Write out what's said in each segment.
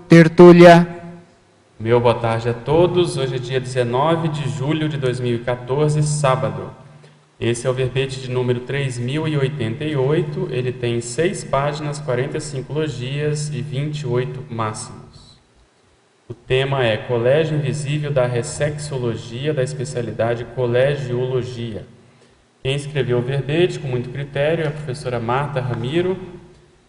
Tertúlia. Meu boa tarde a todos. Hoje é dia 19 de julho de 2014, sábado. Esse é o verbete de número 3088. Ele tem 6 páginas, 45 logias e 28 máximos. O tema é Colégio Invisível da Ressexologia, da especialidade Colegiologia. Quem escreveu o verbete com muito critério é a professora Marta Ramiro.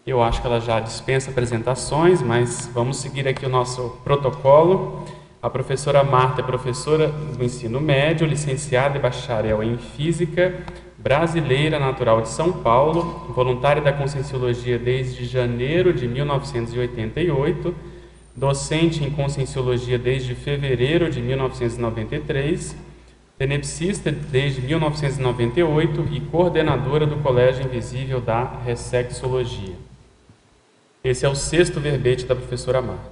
Eu acho que ela já dispensa apresentações, mas vamos seguir aqui o nosso protocolo. A professora Marta é professora do ensino médio, licenciada e bacharel em Física, brasileira, natural de São Paulo, voluntária da Conscienciologia desde janeiro de 1988, docente em Conscienciologia desde fevereiro de 1993, tenepsista desde 1998 e coordenadora do Colégio Invisível da Ressexologia. Esse é o 6º verbete da professora Marta.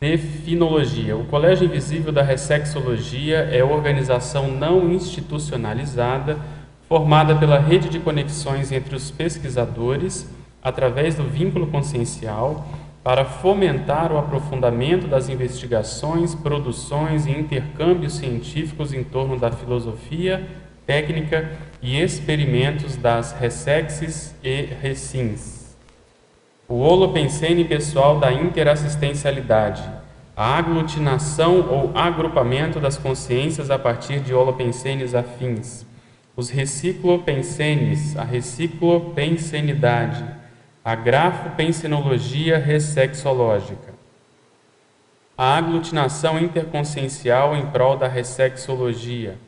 Definologia. O Colégio Invisível da Ressexologia é organização não institucionalizada formada pela rede de conexões entre os pesquisadores através do vínculo consciencial para fomentar o aprofundamento das investigações, produções e intercâmbios científicos em torno da filosofia, técnica e experimentos das ressexes e ressins. O holopensene pessoal da interassistencialidade, a aglutinação ou agrupamento das consciências a partir de holopensenes afins, os reciclopensenes, a reciclopensenidade, a grafopensenologia ressexológica, a aglutinação interconsciencial em prol da ressexologia,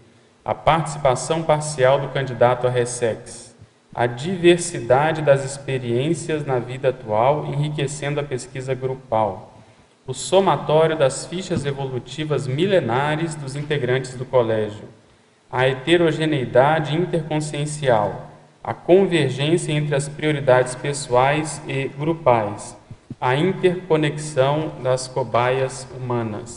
a participação parcial do candidato a ressex, a diversidade das experiências na vida atual, enriquecendo a pesquisa grupal, o somatório das fichas evolutivas milenares dos integrantes do colégio, a heterogeneidade interconsciencial, a convergência entre as prioridades pessoais e grupais, a interconexão das cobaias humanas,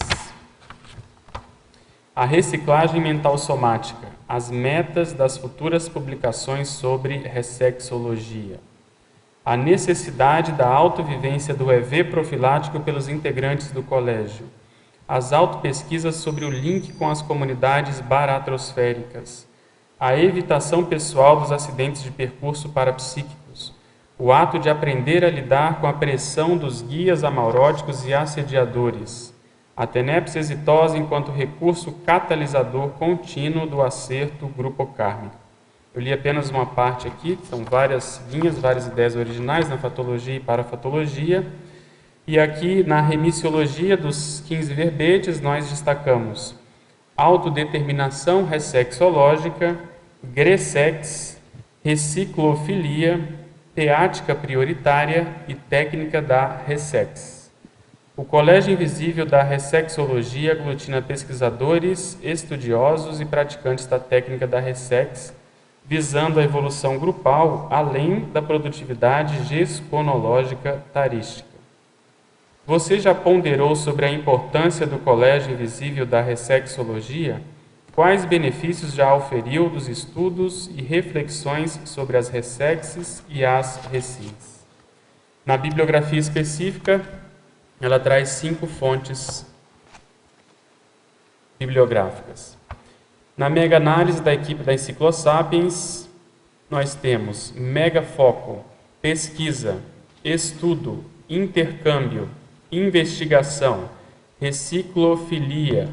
a reciclagem mental somática, as metas das futuras publicações sobre ressexologia, a necessidade da autovivência do EV profilático pelos integrantes do colégio, as autopesquisas sobre o link com as comunidades baratrosféricas, a evitação pessoal dos acidentes de percurso parapsíquicos, o ato de aprender a lidar com a pressão dos guias amauróticos e assediadores, a tenepse exitosa enquanto recurso catalisador contínuo do acerto grupo-kármico. Eu li apenas uma parte aqui, são várias linhas, várias ideias originais na fatologia e parafatologia. E aqui na remissiologia dos 15 verbetes nós destacamos autodeterminação ressexológica, gressex, reciclofilia, teática prioritária e técnica da ressex. O Colégio Invisível da Ressexologia aglutina pesquisadores, estudiosos e praticantes da técnica da ressex, visando a evolução grupal além da produtividade gesconológica tarística. Você já ponderou sobre a importância do Colégio Invisível da Ressexologia? Quais benefícios já auferiu dos estudos e reflexões sobre as ressexes e as ressins? Na bibliografia específica, ela traz 5 fontes bibliográficas. Na mega-análise da equipe da Enciclosapiens, nós temos megafoco, pesquisa, estudo, intercâmbio, investigação, reciclofilia,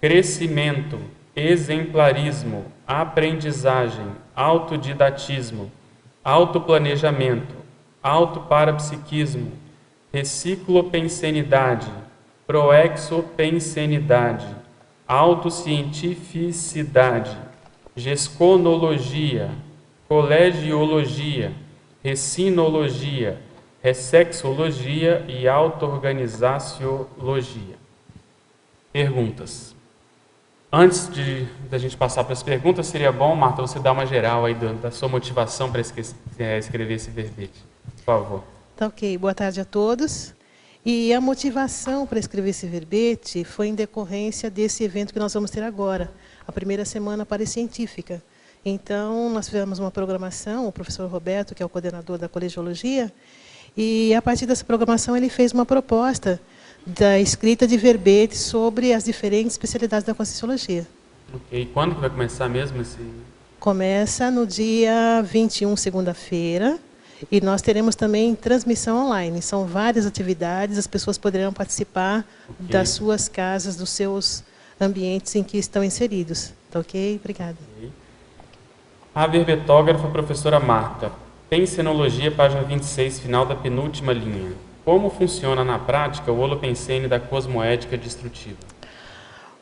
crescimento, exemplarismo, aprendizagem, autodidatismo, autoplanejamento, autoparapsiquismo, reciclopensenidade, proexopensenidade, autocientificidade, gesconologia, colegiologia, ressinologia, ressexologia e auto-organizaciologia. Perguntas. Antes da gente passar para as perguntas, seria bom, Marta, você dar uma geral aí da sua motivação para escrever esse verbete. Por favor. Tá ok. Boa tarde a todos. E a motivação para escrever esse verbete foi em decorrência desse evento que nós vamos ter agora, a primeira semana parecientífica. Então, nós fizemos uma programação, o professor Roberto, que é o coordenador da colegiologia, e, a partir dessa programação, ele fez uma proposta da escrita de verbete sobre as diferentes especialidades da Conscienciologia. Ok. Quando que vai começar mesmo esse... Começa no dia 21, segunda-feira, e nós teremos também transmissão online. São várias atividades, as pessoas poderão participar das suas casas, dos seus ambientes em que estão inseridos. Tá ok? Obrigada. Okay. A verbetógrafa professora Marta. Pensenologia, página 26, final da penúltima linha. Como funciona na prática o holopensene da cosmoética destrutiva?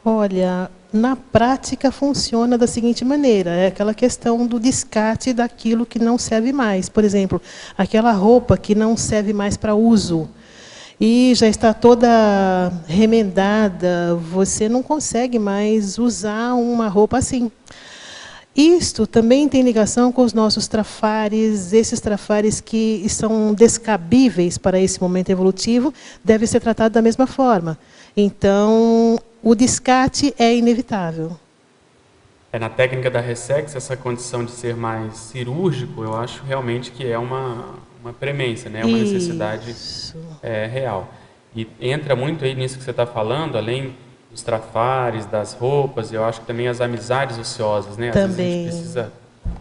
Olha, na prática funciona da seguinte maneira, é aquela questão do descarte daquilo que não serve mais. Por exemplo, aquela roupa que não serve mais para uso e já está toda remendada, você não consegue mais usar uma roupa assim. Isto também tem ligação com os nossos trafares, esses trafares que são descabíveis para esse momento evolutivo, devem ser tratados da mesma forma. Então, o descarte é inevitável. Na técnica da Ressex, essa condição de ser mais cirúrgico, eu acho realmente que é uma premência, né? Uma necessidade real. E entra muito aí nisso que você está falando, além dos trafares, das roupas, eu acho que também as amizades ociosas, né? Às vezes a gente precisa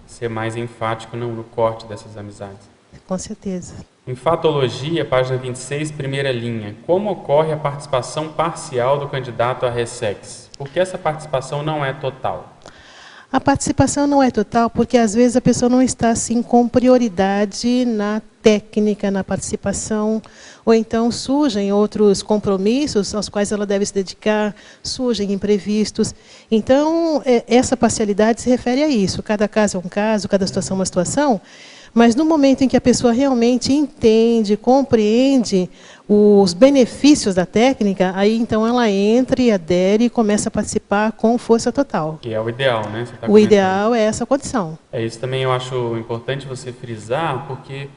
ser mais enfático no corte dessas amizades. Com certeza. Enfatologia, página 26, primeira linha. Como ocorre a participação parcial do candidato à Ressex? Por que essa participação não é total? A participação não é total porque, às vezes, a pessoa não está assim, com prioridade na técnica, na participação, ou então surgem outros compromissos aos quais ela deve se dedicar, surgem imprevistos. Então, essa parcialidade se refere a isso. Cada caso é um caso, cada situação é uma situação, mas no momento em que a pessoa realmente entende, compreende os benefícios da técnica, aí então ela entra e adere e começa a participar com força total. Que é o ideal, né? Você tá o ideal é essa condição. Isso também eu acho importante você frisar, porque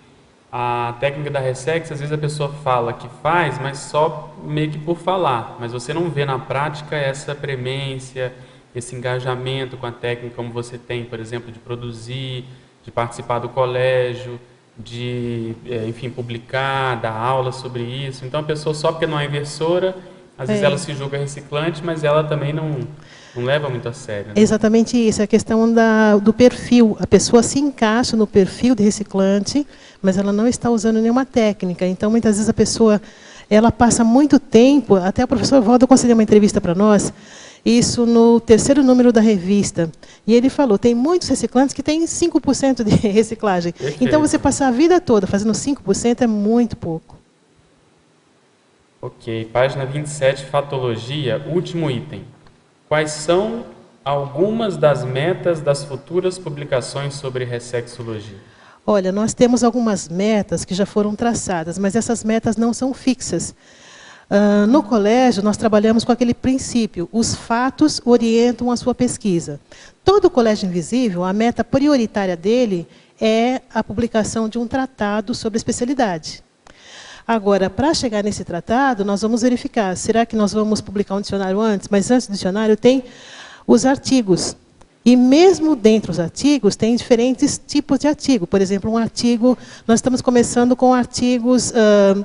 a técnica da Ressex, às vezes a pessoa fala que faz, mas só meio que por falar. Mas você não vê na prática essa premência, esse engajamento com a técnica como você tem, por exemplo, de produzir, de participar do colégio, de, enfim, publicar, dar aula sobre isso. Então, a pessoa, só porque não é inversora, às vezes ela se julga reciclante, mas ela também não leva muito a sério. Né? Exatamente isso, é a questão do perfil. A pessoa se encaixa no perfil de reciclante, mas ela não está usando nenhuma técnica. Então, muitas vezes a pessoa ela passa muito tempo, até o professor Waldo concedeu uma entrevista para nós, isso no 3º número da revista. E ele falou, tem muitos reciclantes que têm 5% de reciclagem. Perfeito. Então, você passar a vida toda fazendo 5% é muito pouco. Ok, página 27, fatologia, último item. Quais são algumas das metas das futuras publicações sobre ressexologia? Olha, nós temos algumas metas que já foram traçadas, mas essas metas não são fixas. No colégio, nós trabalhamos com aquele princípio, os fatos orientam a sua pesquisa. Todo colégio invisível, a meta prioritária dele é a publicação de um tratado sobre a especialidade. Agora, para chegar nesse tratado, nós vamos verificar, será que nós vamos publicar um dicionário antes? Mas antes do dicionário tem os artigos. E mesmo dentro dos artigos, tem diferentes tipos de artigo. Por exemplo, um artigo, nós estamos começando com artigos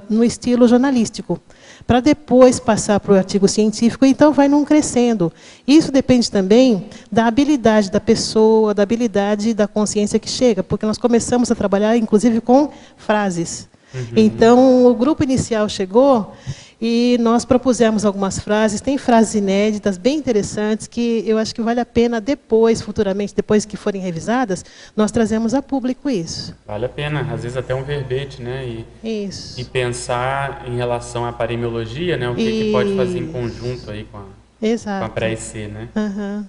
no estilo jornalístico, para depois passar para o artigo científico, então vai num crescendo. Isso depende também da habilidade da pessoa, da habilidade da consciência que chega, porque nós começamos a trabalhar, inclusive, com frases. Então, o grupo inicial chegou e nós propusemos algumas frases, tem frases inéditas, bem interessantes, que eu acho que vale a pena depois, futuramente, depois que forem revisadas, nós trazemos a público isso. Vale a pena, às vezes até um verbete, né? Isso. E pensar em relação à paremiologia, né? O que pode fazer em conjunto aí com a pré-IC, né?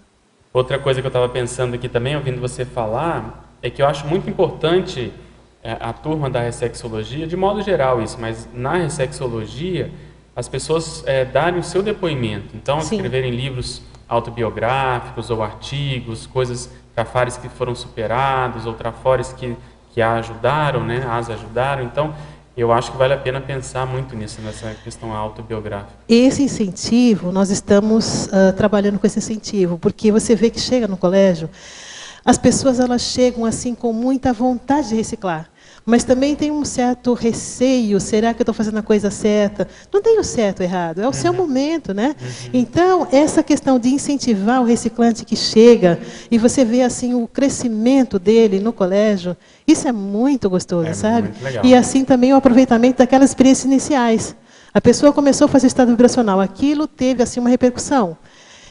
Outra coisa que eu estava pensando aqui também, ouvindo você falar, é que eu acho muito importante a turma da ressexologia, de modo geral isso, mas na ressexologia, as pessoas darem o seu depoimento. Então, escreverem livros autobiográficos ou artigos, coisas, trafares que foram superados, ou trafores que a ajudaram, né? As ajudaram. Então, eu acho que vale a pena pensar muito nisso, nessa questão autobiográfica. Esse incentivo, nós estamos trabalhando com esse incentivo, porque você vê que chega no colégio, as pessoas elas chegam assim com muita vontade de reciclar, mas também tem um certo receio, será que eu estou fazendo a coisa certa? Não tem o certo ou errado, é o seu momento, né? Então, essa questão de incentivar o reciclante que chega, e você vê assim o crescimento dele no colégio, isso é muito gostoso, sabe? Muito legal. E assim também o aproveitamento daquelas experiências iniciais. A pessoa começou a fazer estado vibracional, aquilo teve assim uma repercussão.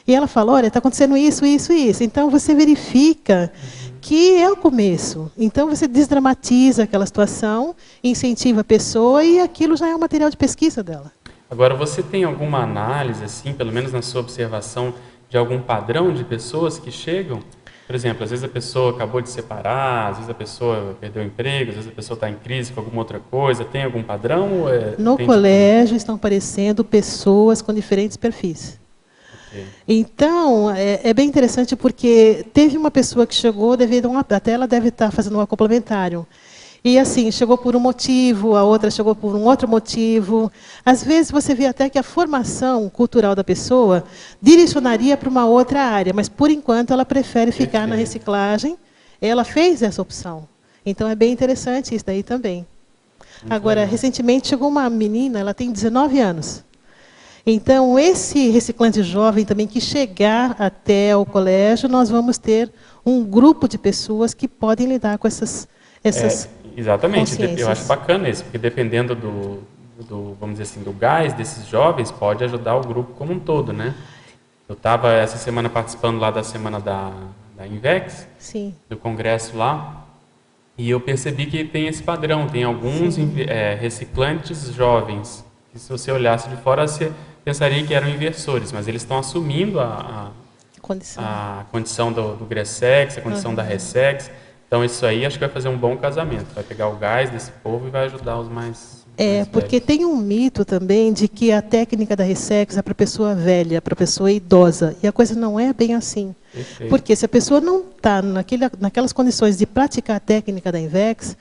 E ela fala, olha, está acontecendo isso, isso e isso. Então, você verifica que é o começo. Então, você desdramatiza aquela situação, incentiva a pessoa e aquilo já é um material de pesquisa dela. Agora, você tem alguma análise, assim, pelo menos na sua observação, de algum padrão de pessoas que chegam? Por exemplo, às vezes a pessoa acabou de separar, às vezes a pessoa perdeu o emprego, às vezes a pessoa está em crise com alguma outra coisa. Tem algum padrão? Ou No colégio estão aparecendo pessoas com diferentes perfis. Então, é bem interessante porque teve uma pessoa que chegou, até ela deve estar fazendo um complementário. E assim, chegou por um motivo, a outra chegou por um outro motivo. Às vezes você vê até que a formação cultural da pessoa direcionaria para uma outra área, mas por enquanto ela prefere ficar na reciclagem. Ela fez essa opção. Então é bem interessante isso daí também. Agora, recentemente chegou uma menina, ela tem 19 anos. Então, esse reciclante jovem também que chegar até o colégio, nós vamos ter um grupo de pessoas que podem lidar com essas exatamente, eu consciências. acho bacana isso, porque dependendo vamos dizer assim, do gás desses jovens, pode ajudar o grupo como um todo, né? Eu estava essa semana participando lá da semana da Invex, Sim. do congresso lá, e eu percebi que tem esse padrão, tem alguns reciclantes jovens, que se você olhasse de fora, você pensaria que eram inversores, mas eles estão assumindo a condição do Gressex, a condição da Ressex. Então, isso aí acho que vai fazer um bom casamento. Vai pegar o gás desse povo e vai ajudar os mais porque tem um mito também de que a técnica da Ressex é para pessoa velha, para pessoa idosa. E a coisa não é bem assim. Perfeito. Porque se a pessoa não está naquelas condições de praticar a técnica da Invex,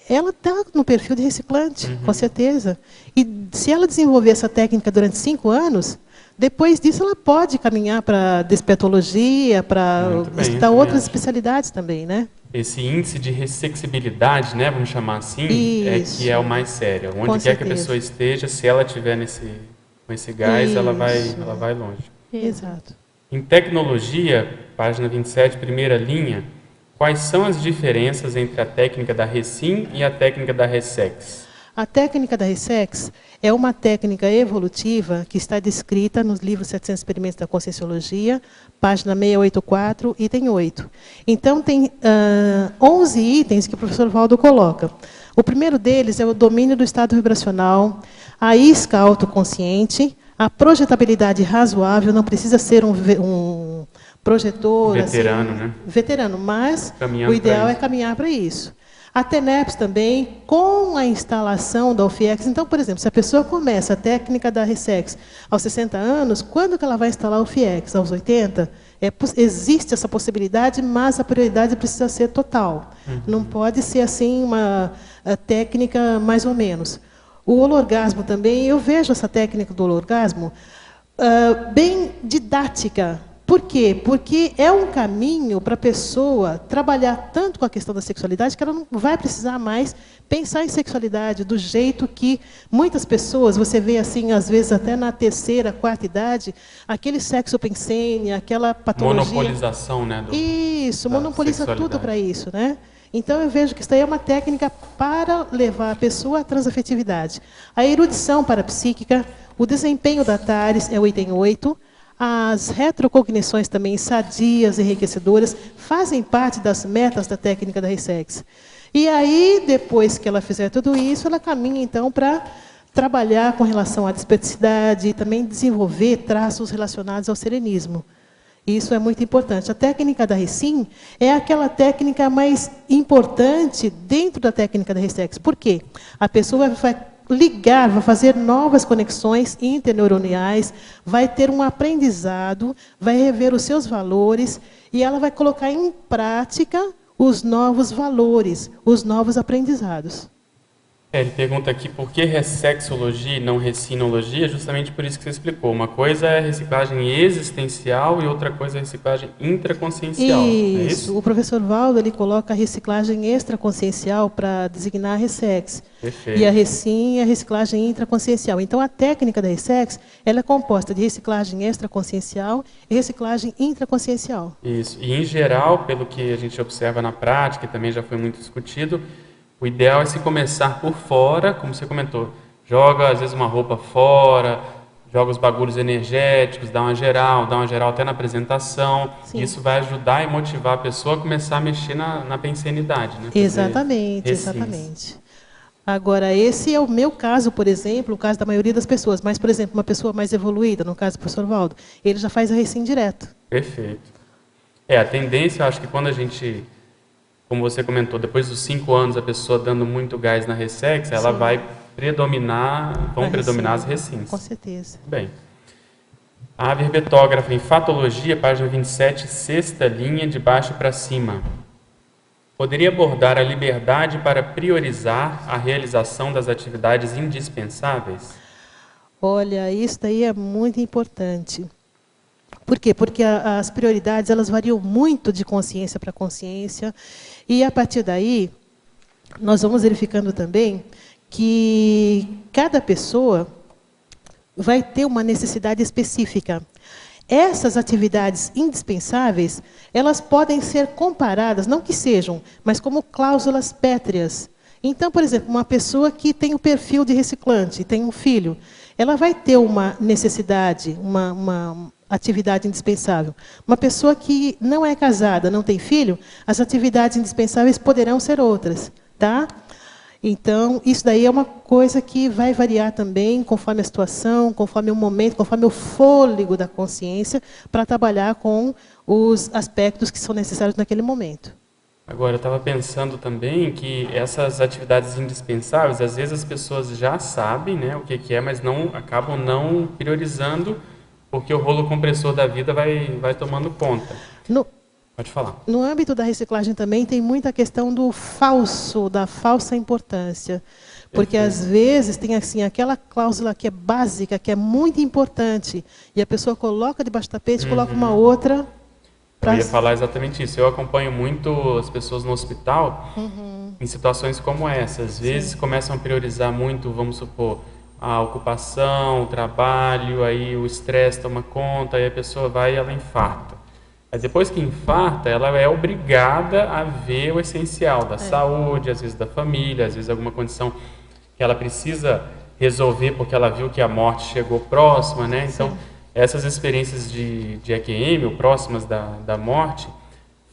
ela está no perfil de reciclante, com certeza. E se ela desenvolver essa técnica durante 5 anos, depois disso ela pode caminhar para despetologia, para estudar outras especialidades também, né? Esse índice de ressexibilidade, né, vamos chamar assim, que é o mais sério. Onde quer que a pessoa esteja, se ela estiver com esse gás, ela vai longe. Exato. Em tecnologia, página 27, primeira linha, quais são as diferenças entre a técnica da Recim e a técnica da Ressex? A técnica da Ressex é uma técnica evolutiva que está descrita nos livros 700 Experimentos da Conscienciologia, página 684, item 8. Então, tem 11 itens que o professor Valdo coloca. O primeiro deles é o domínio do estado vibracional, a isca autoconsciente, a projetabilidade razoável, não precisa ser um projetor veterano, assim, né? Veterano, mas o ideal é caminhar para isso. A TENEPS também, com a instalação da UFIEX. Então, por exemplo, se a pessoa começa a técnica da Ressex aos 60 anos, quando que ela vai instalar a UFIEX? Aos 80? Existe essa possibilidade, mas a prioridade precisa ser total. Não pode ser assim uma técnica mais ou menos. O holorgasmo também, eu vejo essa técnica do holorgasmo bem didática. Por quê? Porque é um caminho para a pessoa trabalhar tanto com a questão da sexualidade que ela não vai precisar mais pensar em sexualidade do jeito que muitas pessoas, você vê assim, às vezes até na terceira, quarta idade, aquele sexo pensene, aquela patologia... Monopolização, né? Isso, monopoliza tudo para isso, né? Então, eu vejo que isso daí é uma técnica para levar a pessoa à transafetividade. A erudição parapsíquica, o desempenho da TARES é o item 8, as retrocognições também sadias, enriquecedoras, fazem parte das metas da técnica da Ressex. E aí, depois que ela fizer tudo isso, ela caminha, então, para trabalhar com relação à desperticidade e também desenvolver traços relacionados ao serenismo. Isso é muito importante. A técnica da Recim é aquela técnica mais importante dentro da técnica da Ressex. Por quê? A pessoa vai ligar, vai fazer novas conexões interneuronais, vai ter um aprendizado, vai rever os seus valores e ela vai colocar em prática os novos valores, os novos aprendizados. Ele pergunta aqui por que ressexologia e não ressinologia, justamente por isso que você explicou. Uma coisa é reciclagem existencial e outra coisa é reciclagem intraconsciencial. É isso? O professor Valdo ele coloca a reciclagem extraconsciencial para designar a ressex. Perfeito. E a ressim é a reciclagem intraconsciencial. Então, a técnica da ressex ela é composta de reciclagem extraconsciencial e reciclagem intraconsciencial. Isso. E, em geral, pelo que a gente observa na prática, e também já foi muito discutido, o ideal é se começar por fora, como você comentou. Joga, às vezes, uma roupa fora, joga os bagulhos energéticos, dá uma geral até na apresentação. Sim. Isso vai ajudar e motivar a pessoa a começar a mexer na pensenidade. Né? Exatamente, exatamente. Agora, esse é o meu caso, por exemplo, o caso da maioria das pessoas. Mas, por exemplo, uma pessoa mais evoluída, no caso do professor Valdo, ele já faz a ressim direto. Perfeito. A tendência, eu acho que quando a gente, como você comentou, depois dos 5 anos, a pessoa dando muito gás na ressex, ela Sim. vai vão predominar as ressins. Com certeza. Bem. A verbetógrafa em fatologia, página 27, sexta linha, de baixo para cima. Poderia abordar a liberdade para priorizar a realização das atividades indispensáveis? Olha, isso daí é muito importante. Por quê? Porque as prioridades elas variam muito de consciência para consciência e a partir daí nós vamos verificando também que cada pessoa vai ter uma necessidade específica. Essas atividades indispensáveis, elas podem ser comparadas, não que sejam, mas como cláusulas pétreas. Então, por exemplo, uma pessoa que tem o perfil de reciclante, tem um filho, ela vai ter uma necessidade, uma atividade indispensável. Uma pessoa que não é casada, não tem filho, as atividades indispensáveis poderão ser outras, tá? Então, isso daí é uma coisa que vai variar também conforme a situação, conforme o momento, conforme o fôlego da consciência, para trabalhar com os aspectos que são necessários naquele momento. Agora, eu estava pensando também que essas atividades indispensáveis, às vezes as pessoas já sabem, né, o que é, mas acabam não priorizando, porque o rolo compressor da vida vai tomando conta. Pode falar. No âmbito da reciclagem também tem muita questão do falso, da falsa importância. Porque às vezes tem assim aquela cláusula que é básica, que é muito importante, e a pessoa coloca debaixo do tapete, coloca uma outra. Eu ia falar exatamente isso. Eu acompanho muito as pessoas no hospital em situações como essa. Às vezes começam a priorizar muito, vamos supor, a ocupação, o trabalho, aí o estresse toma conta, aí a pessoa vai e ela infarta. Mas depois que infarta, ela é obrigada a ver o essencial da saúde, às vezes da família, às vezes alguma condição que ela precisa resolver porque ela viu que a morte chegou próxima, né? Então, essas experiências de EQM, ou próximas da morte,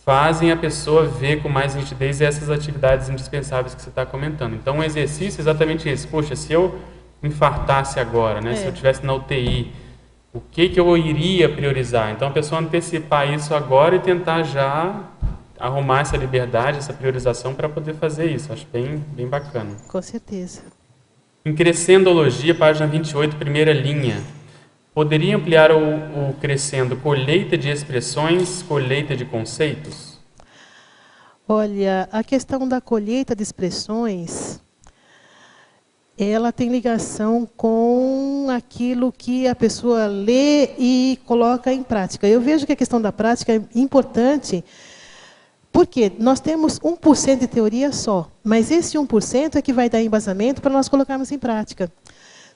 fazem a pessoa ver com mais nitidez essas atividades indispensáveis que você está comentando. Então, um exercício é exatamente esse. Poxa, se eu infartasse agora, né? Se eu estivesse na UTI, o que eu iria priorizar? Então, a pessoa antecipar isso agora e tentar já arrumar essa liberdade, essa priorização para poder fazer isso. Acho bem bacana. Com certeza. Em Crescendologia, página 28, primeira linha. Poderia ampliar o Crescendo colheita de expressões, colheita de conceitos? Olha, a questão da colheita de expressões, ela tem ligação com aquilo que a pessoa lê e coloca em prática. Eu vejo que a questão da prática é importante, porque nós temos 1% de teoria só, mas esse 1% é que vai dar embasamento para nós colocarmos em prática.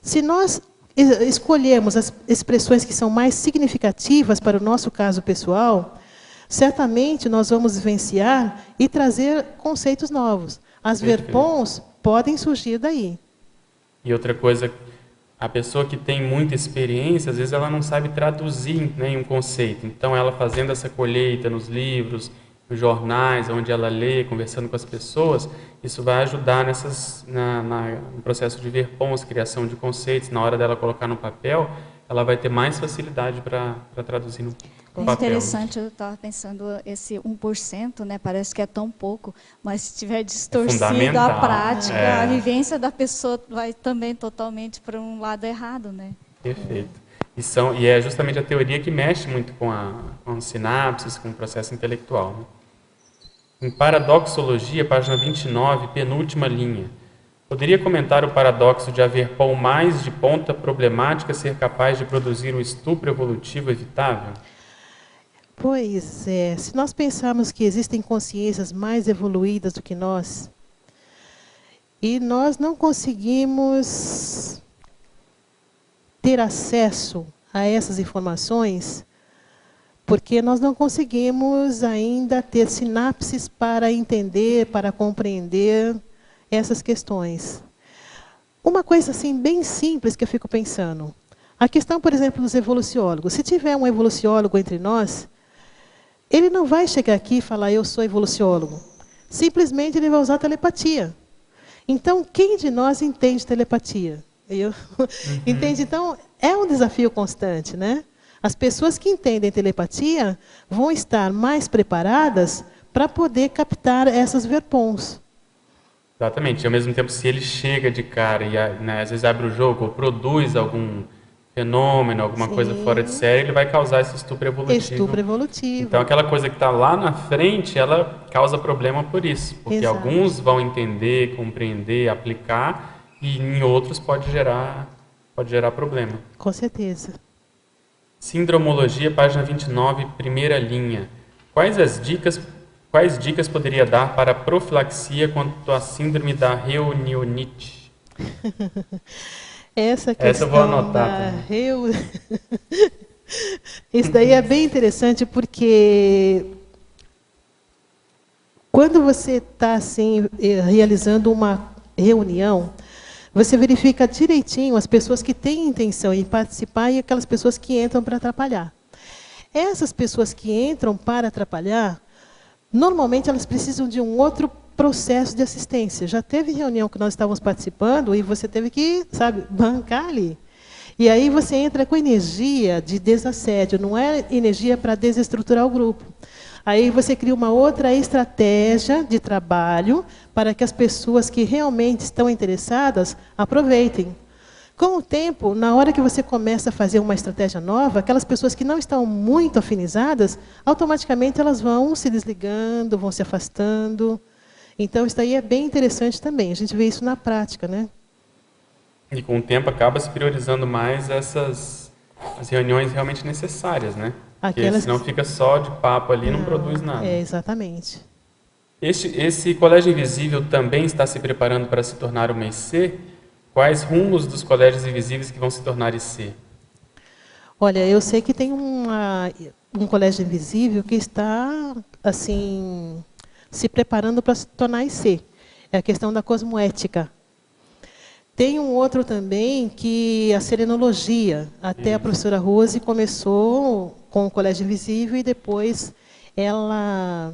Se nós escolhermos as expressões que são mais significativas para o nosso caso pessoal, certamente nós vamos vivenciar e trazer conceitos novos. As verpons podem surgir daí. E outra coisa, a pessoa que tem muita experiência, às vezes ela não sabe traduzir, né, em um conceito. Então, ela fazendo essa colheita nos livros, nos jornais, onde ela lê, conversando com as pessoas, isso vai ajudar no processo de verpons, criação de conceitos. Na hora dela colocar no papel, ela vai ter mais facilidade para traduzir no papel. É interessante, eu estava pensando, esse 1%, né, parece que é tão pouco, mas se tiver distorcido a prática, a vivência da pessoa vai também totalmente para um lado errado, né? Perfeito. E é justamente a teoria que mexe muito com as sinapses, com o processo intelectual. Né? Em Paradoxologia, página 29, penúltima linha. Poderia comentar o paradoxo de haver pão mais de ponta problemática ser capaz de produzir um estupro evolutivo evitável? Pois é, se nós pensarmos que existem consciências mais evoluídas do que nós, e nós não conseguimos ter acesso a essas informações, porque nós não conseguimos ainda ter sinapses para entender, para compreender essas questões. Uma coisa assim bem simples que eu fico pensando, a questão, por exemplo, dos evoluciólogos. Se tiver um evoluciólogo entre nós, ele não vai chegar aqui e falar, eu sou evoluciólogo. Simplesmente ele vai usar telepatia. Então, quem de nós entende telepatia? Entende? Então, é um desafio constante, né? As pessoas que entendem telepatia vão estar mais preparadas para poder captar essas verpons. Exatamente. E, ao mesmo tempo, se ele chega de cara e né, às vezes abre o jogo ou produz algum fenômeno, alguma coisa fora de série, ele vai causar esse estupro evolutivo. Estupro evolutivo. Então, aquela coisa que está lá na frente, ela causa problema por isso. Porque alguns vão entender, compreender, aplicar, e em outros pode gerar problema. Com certeza. Sindromologia, página 29, primeira linha. Quais dicas poderia dar para a profilaxia quanto à síndrome da reunionite? Essa questão eu vou anotar Isso daí é bem interessante, porque quando você está assim, realizando uma reunião, você verifica direitinho as pessoas que têm intenção em participar e aquelas pessoas que entram para atrapalhar. Essas pessoas que entram para atrapalhar, normalmente elas precisam de um outro processo de assistência. Já teve reunião que nós estávamos participando e você teve que, bancar ali. E aí você entra com energia de desassédio, não é energia para desestruturar o grupo. Aí você cria uma outra estratégia de trabalho para que as pessoas que realmente estão interessadas aproveitem. Com o tempo, na hora que você começa a fazer uma estratégia nova, aquelas pessoas que não estão muito afinizadas, automaticamente elas vão se desligando, vão se afastando. Então, isso daí é bem interessante também. A gente vê isso na prática, né? E com o tempo acaba se priorizando mais as reuniões realmente necessárias, né? Porque senão fica só de papo ali e não produz nada. Exatamente. Esse colégio invisível também está se preparando para se tornar uma IC? Quais rumos dos colégios invisíveis que vão se tornar IC? Olha, eu sei que tem um colégio invisível que está assim se preparando para se tornar IC. É a questão da cosmoética. Tem um outro também que a serenologia. Até a professora Rose começou com o colégio invisível e depois ela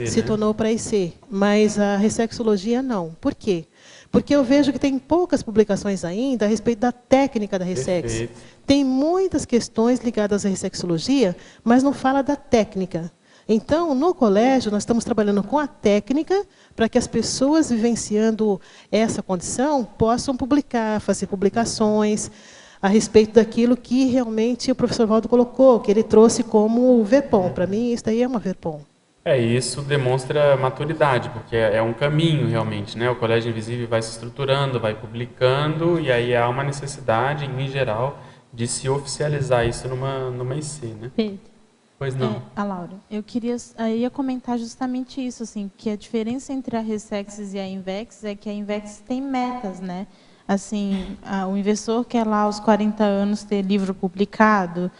se tornou para IC. Mas a ressexologia não. Por quê? Porque eu vejo que tem poucas publicações ainda a respeito da técnica da ressex. Tem muitas questões ligadas à ressexologia, mas não fala da técnica. Então, no colégio, nós estamos trabalhando com a técnica para que as pessoas vivenciando essa condição possam publicar, fazer publicações a respeito daquilo que realmente o professor Valdo colocou, que ele trouxe como verpom. Para mim, isso daí é uma verpom. Isso demonstra maturidade, porque é um caminho realmente, né? O Colégio Invisível vai se estruturando, vai publicando, e aí há uma necessidade, em geral, de se oficializar isso numa IC, né? Pedro. Pois não. A Laura, eu ia comentar justamente isso, assim, que a diferença entre a Ressexes e a Invex é que a Invex tem metas, né? Assim, o investidor quer lá aos 40 anos ter livro publicado,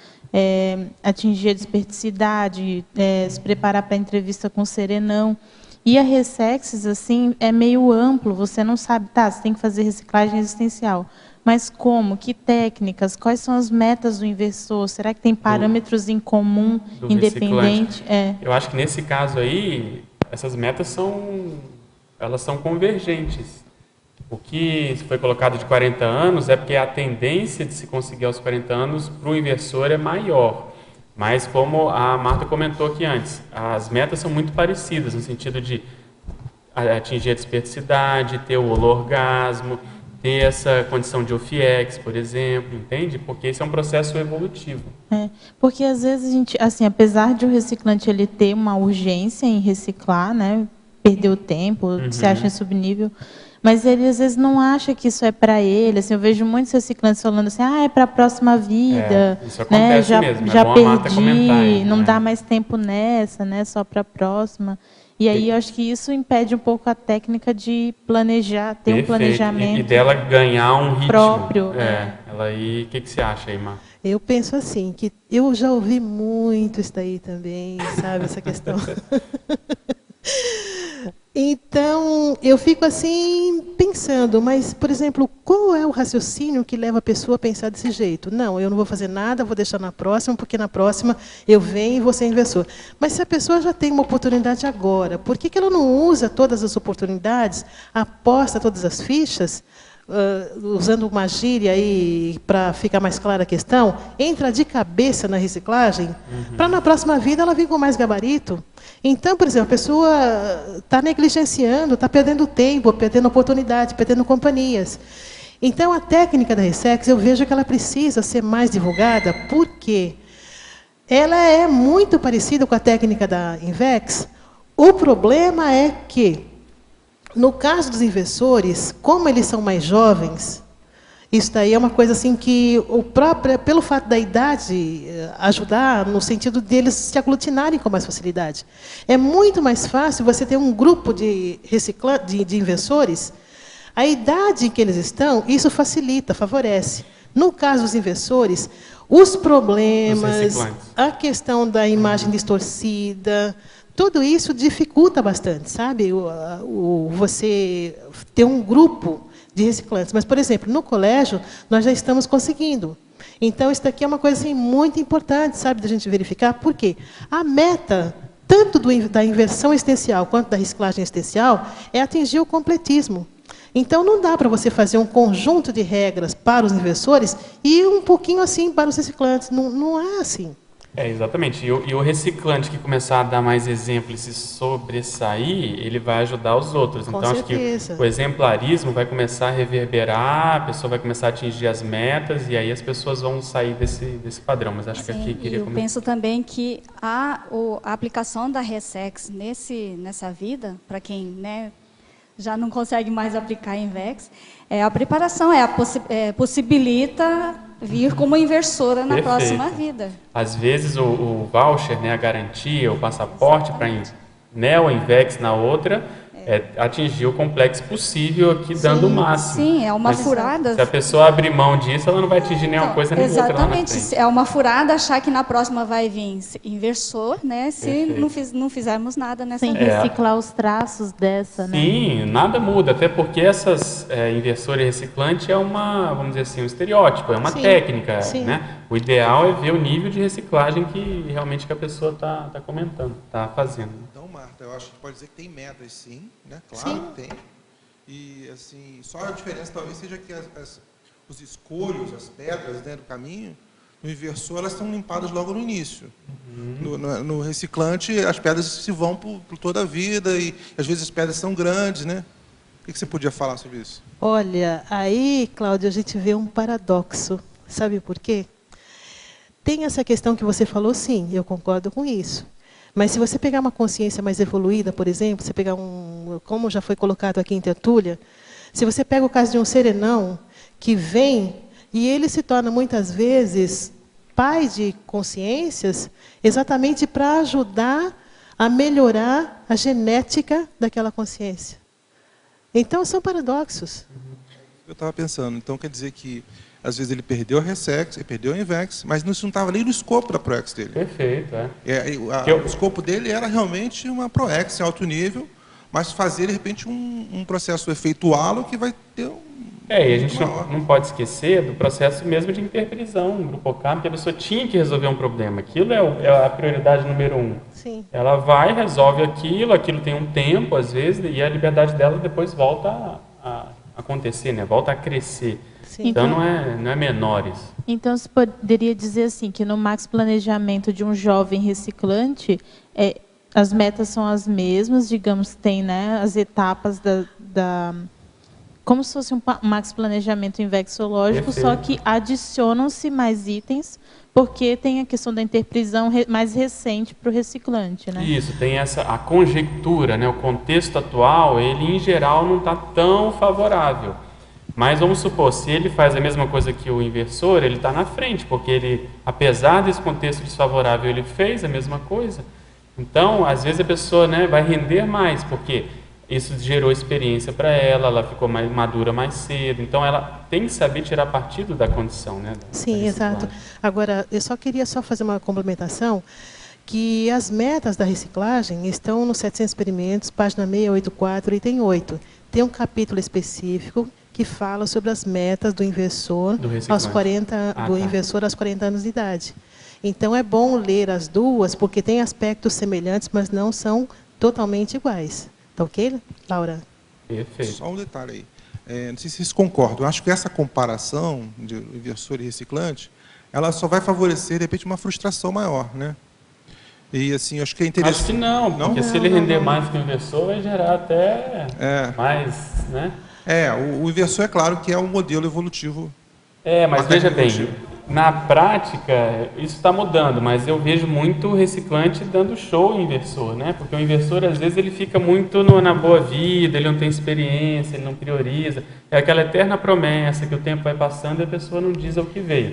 atingir a desperticidade, se preparar para a entrevista com o Serenão. E a Ressexes, assim, é meio amplo, você não sabe, você tem que fazer reciclagem existencial. Mas como? Que técnicas? Quais são as metas do investidor? Será que tem parâmetros em comum, independente? Eu acho que nesse caso aí, essas metas são convergentes. O que foi colocado de 40 anos é porque a tendência de se conseguir aos 40 anos para o inversor é maior. Mas como a Marta comentou aqui antes, as metas são muito parecidas, no sentido de atingir a desperticidade, ter o holorgasmo, ter essa condição de OFIEX, por exemplo, entende? Porque esse é um processo evolutivo. Porque às vezes a gente, assim, apesar de o reciclante ele ter uma urgência em reciclar, né, perder o tempo, se acha em subnível, mas ele às vezes não acha que isso é para ele. Assim, eu vejo muitos reciclantes falando assim, é para a próxima vida, isso acontece né? mesmo, Já bom a Marta perdi, comentar aí, não né? dá mais tempo nessa, né? Só para a próxima. E aí eu acho que isso impede um pouco a técnica de planejar, ter um planejamento E dela ganhar um ritmo próprio. Ela aí, o que você acha aí, Mar? Eu penso assim, que eu já ouvi muito isso daí também, sabe, essa questão. Então, eu fico assim, pensando, mas, por exemplo, qual é o raciocínio que leva a pessoa a pensar desse jeito? Não, eu não vou fazer nada, vou deixar na próxima, porque na próxima eu venho e vou ser inversor. Mas se a pessoa já tem uma oportunidade agora, por que ela não usa todas as oportunidades, aposta todas as fichas, usando uma gíria aí para ficar mais clara a questão, entra de cabeça na reciclagem, para na próxima vida ela vir com mais gabarito? Então, por exemplo, a pessoa está negligenciando, está perdendo tempo, perdendo oportunidade, perdendo companhias. Então, a técnica da Ressex, eu vejo que ela precisa ser mais divulgada, porque ela é muito parecida com a técnica da Invex. O problema é que, no caso dos inversores, como eles são mais jovens, isso daí é uma coisa assim que, pelo fato da idade ajudar, no sentido deles se aglutinarem com mais facilidade. É muito mais fácil você ter um grupo de inversores, a idade em que eles estão, isso facilita, favorece. No caso dos inversores, os problemas, a questão da imagem distorcida, tudo isso dificulta bastante, sabe? Você ter um grupo de reciclantes. Mas, por exemplo, no colégio, nós já estamos conseguindo. Então, isso daqui é uma coisa assim, muito importante, sabe, da gente verificar. Por quê? A meta, tanto da inversão existencial quanto da reciclagem existencial, é atingir o completismo. Então, não dá para você fazer um conjunto de regras para os inversores e um pouquinho assim para os reciclantes. Não é assim. Exatamente. E o reciclante que começar a dar mais exemplos e se sobressair, ele vai ajudar os outros. Com então, certeza. acho que o exemplarismo vai começar a reverberar, a pessoa vai começar a atingir as metas e aí as pessoas vão sair desse padrão. Mas acho que aqui queria eu penso também que a aplicação da Ressex nessa vida, para quem, né, já não consegue mais aplicar em Invex, a preparação, possibilita vir como inversora na próxima vida. Às vezes o voucher, né, a garantia, o passaporte para Neo Invex na outra, atingir o complexo possível aqui, dando o máximo. Sim, é uma furada. Se a pessoa abrir mão disso, ela não vai atingir nenhuma coisa nem outra lá na frente. Exatamente, é uma furada achar que na próxima vai vir inversor, né? Se não fizermos nada nessa vida. Sem reciclar os traços dessa, né? Sim, nada muda, até porque essas inversor e reciclante é vamos dizer assim, um estereótipo, é uma técnica, né? O ideal é ver o nível de reciclagem que realmente que a pessoa está comentando, está fazendo. Então, Marta, eu acho que pode dizer que tem metas, sim, né? Claro que tem. E, assim, só a diferença talvez seja que os escolhos, as pedras, né, do caminho, no inversor, elas estão limpadas logo no início. No reciclante, as pedras se vão por toda a vida e, às vezes, as pedras são grandes, né? O que você podia falar sobre isso? Olha, aí, Cláudia, a gente vê um paradoxo. Sabe por quê? Tem essa questão que você falou, sim, eu concordo com isso. Mas se você pegar uma consciência mais evoluída, por exemplo, você pegar como já foi colocado aqui em Tertúlia, se você pega o caso de um serenão que vem e ele se torna muitas vezes pai de consciências, exatamente para ajudar a melhorar a genética daquela consciência. Então são paradoxos. Eu estava pensando, então quer dizer que às vezes ele perdeu a Ressex, ele perdeu a Invex, mas isso não estava nem no escopo da ProEx dele. Perfeito, O escopo dele era realmente uma ProEx em alto nível, mas fazer, de repente, um processo efeituá-lo que vai ter e a gente não pode esquecer do processo mesmo de interprisão, grupocam, que a pessoa tinha que resolver um problema. Aquilo é a prioridade número 1. Sim. Ela vai, resolve aquilo tem um tempo, às vezes, e a liberdade dela depois volta a acontecer, né? Volta a crescer. Sim. Então não é menores. Então você poderia dizer assim que no max planejamento de um jovem reciclante, as metas são as mesmas, digamos, tem, né, as etapas como se fosse um max planejamento invexológico, só que adicionam-se mais itens, porque tem a questão da interprisão mais recente para o reciclante, né? Isso, tem a conjectura, né? O contexto atual, ele em geral não está tão favorável. Mas vamos supor, se ele faz a mesma coisa que o inversor, ele está na frente, porque ele, apesar desse contexto desfavorável, ele fez a mesma coisa. Então, às vezes a pessoa, né, vai render mais, porque isso gerou experiência para ela, ela ficou mais madura mais cedo. Então, ela tem que saber tirar partido da condição, né? Sim, exato. Agora, eu queria fazer uma complementação, que as metas da reciclagem estão nos 700 experimentos, página 684, item 8. Tem um capítulo específico que fala sobre as metas do inversor aos 40 anos de idade. Então é bom ler as duas, porque tem aspectos semelhantes, mas não são totalmente iguais. Tá ok, Laura? Perfeito. Só um detalhe aí. Não sei se vocês concordam. Eu acho que essa comparação de inversor e reciclante, ela só vai favorecer, de repente, uma frustração maior, né? E assim, acho que é interessante. Acho que não, porque se ele render mais que o inversor, vai gerar até mais, né? O inversor é claro que é um modelo evolutivo. Mas veja bem, na prática, isso está mudando, mas eu vejo muito o reciclante dando show em inversor, né? Porque o inversor, às vezes, ele fica muito na boa vida, ele não tem experiência, ele não prioriza. É aquela eterna promessa que o tempo vai passando e a pessoa não diz ao que veio.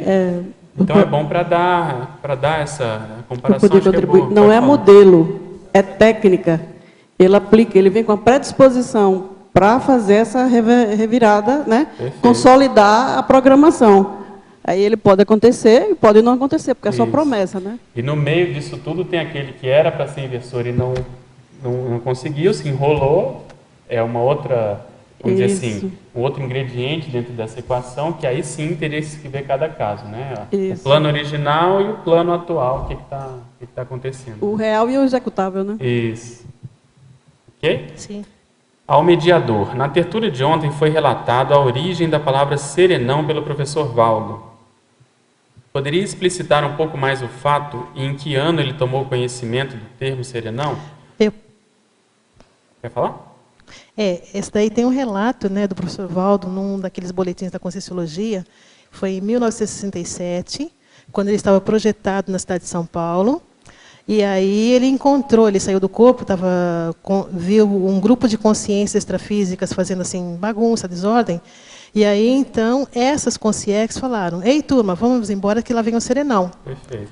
Então é bom para dar essa comparação. Poder contribuir. Não é modelo, é técnica. Ele aplica, ele vem com a predisposição para fazer essa revirada, né? Consolidar a programação. Aí ele pode acontecer e pode não acontecer, porque é só promessa, né? E no meio disso tudo tem aquele que era para ser inversor e não conseguiu, se enrolou, é uma outra, vamos dizer assim, um outro ingrediente dentro dessa equação, que aí sim teria que ver cada caso, né? O plano original e o plano atual, o que está acontecendo. O real e o executável, né? Isso. Ok? Sim. Ao mediador. Na tertúlia de ontem foi relatado a origem da palavra serenão pelo professor Valdo. Poderia explicitar um pouco mais o fato e em que ano ele tomou conhecimento do termo serenão? Quer falar? Esse daí tem um relato, né, do professor Valdo, num daqueles boletins da Conscienciologia. Foi em 1967, quando ele estava projetado na cidade de São Paulo. E aí ele saiu do corpo, viu um grupo de consciências extrafísicas fazendo assim bagunça, desordem. E aí, então, essas consciências falaram: ei, turma, vamos embora que lá vem o serenão. Perfeito.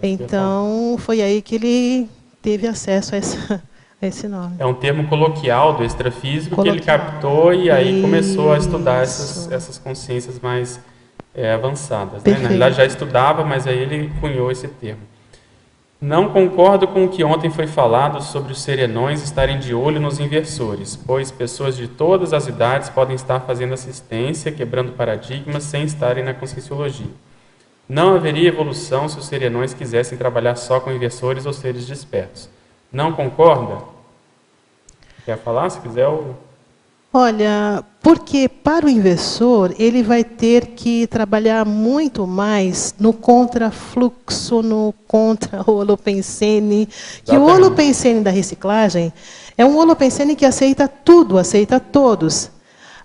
Então, foi aí que ele teve acesso a esse nome. É um termo coloquial do extrafísico que ele captou e aí começou a estudar essas consciências mais avançadas. Né? Na realidade, já estudava, mas aí ele cunhou esse termo. Não concordo com o que ontem foi falado sobre os serenões estarem de olho nos inversores, pois pessoas de todas as idades podem estar fazendo assistência, quebrando paradigmas, sem estarem na conscienciologia. Não haveria evolução se os serenões quisessem trabalhar só com inversores ou seres despertos. Não concorda? Quer falar? Se quiser, Olha, porque para o inversor, ele vai ter que trabalhar muito mais no contrafluxo, no contra-holopensene, que o holopensene da reciclagem é um holopensene que aceita tudo, aceita todos.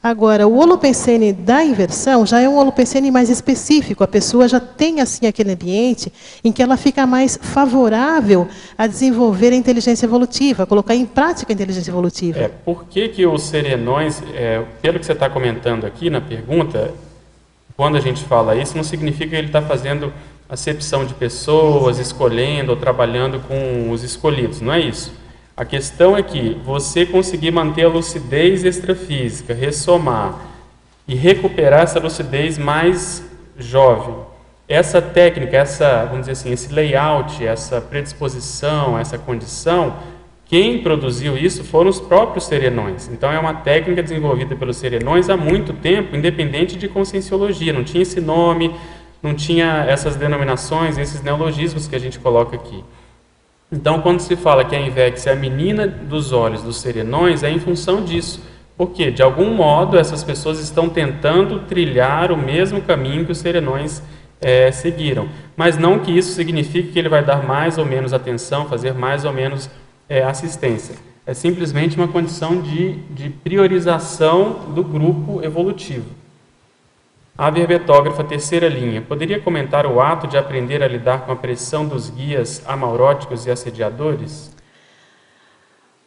Agora, o holopensene da inversão já é um holopensene mais específico. A pessoa já tem assim aquele ambiente em que ela fica mais favorável a desenvolver a inteligência evolutiva, a colocar em prática a inteligência evolutiva. Por que os serenões, pelo que você está comentando aqui na pergunta, quando a gente fala isso, não significa que ele está fazendo acepção de pessoas, escolhendo ou trabalhando com os escolhidos, não é isso. A questão é que você conseguir manter a lucidez extrafísica, ressomar e recuperar essa lucidez mais jovem. Essa técnica, vamos dizer assim, esse layout, essa predisposição, essa condição, quem produziu isso foram os próprios serenões. Então é uma técnica desenvolvida pelos serenões há muito tempo, independente de conscienciologia. Não tinha esse nome, não tinha essas denominações, esses neologismos que a gente coloca aqui. Então, quando se fala que a Invex é a menina dos olhos dos serenões, é em função disso. Porque, de algum modo, essas pessoas estão tentando trilhar o mesmo caminho que os serenões seguiram. Mas não que isso signifique que ele vai dar mais ou menos atenção, fazer mais ou menos assistência. é simplesmente uma condição de priorização do grupo evolutivo. A verbetógrafa, terceira linha, poderia comentar o ato de aprender a lidar com a pressão dos guias amauróticos e assediadores?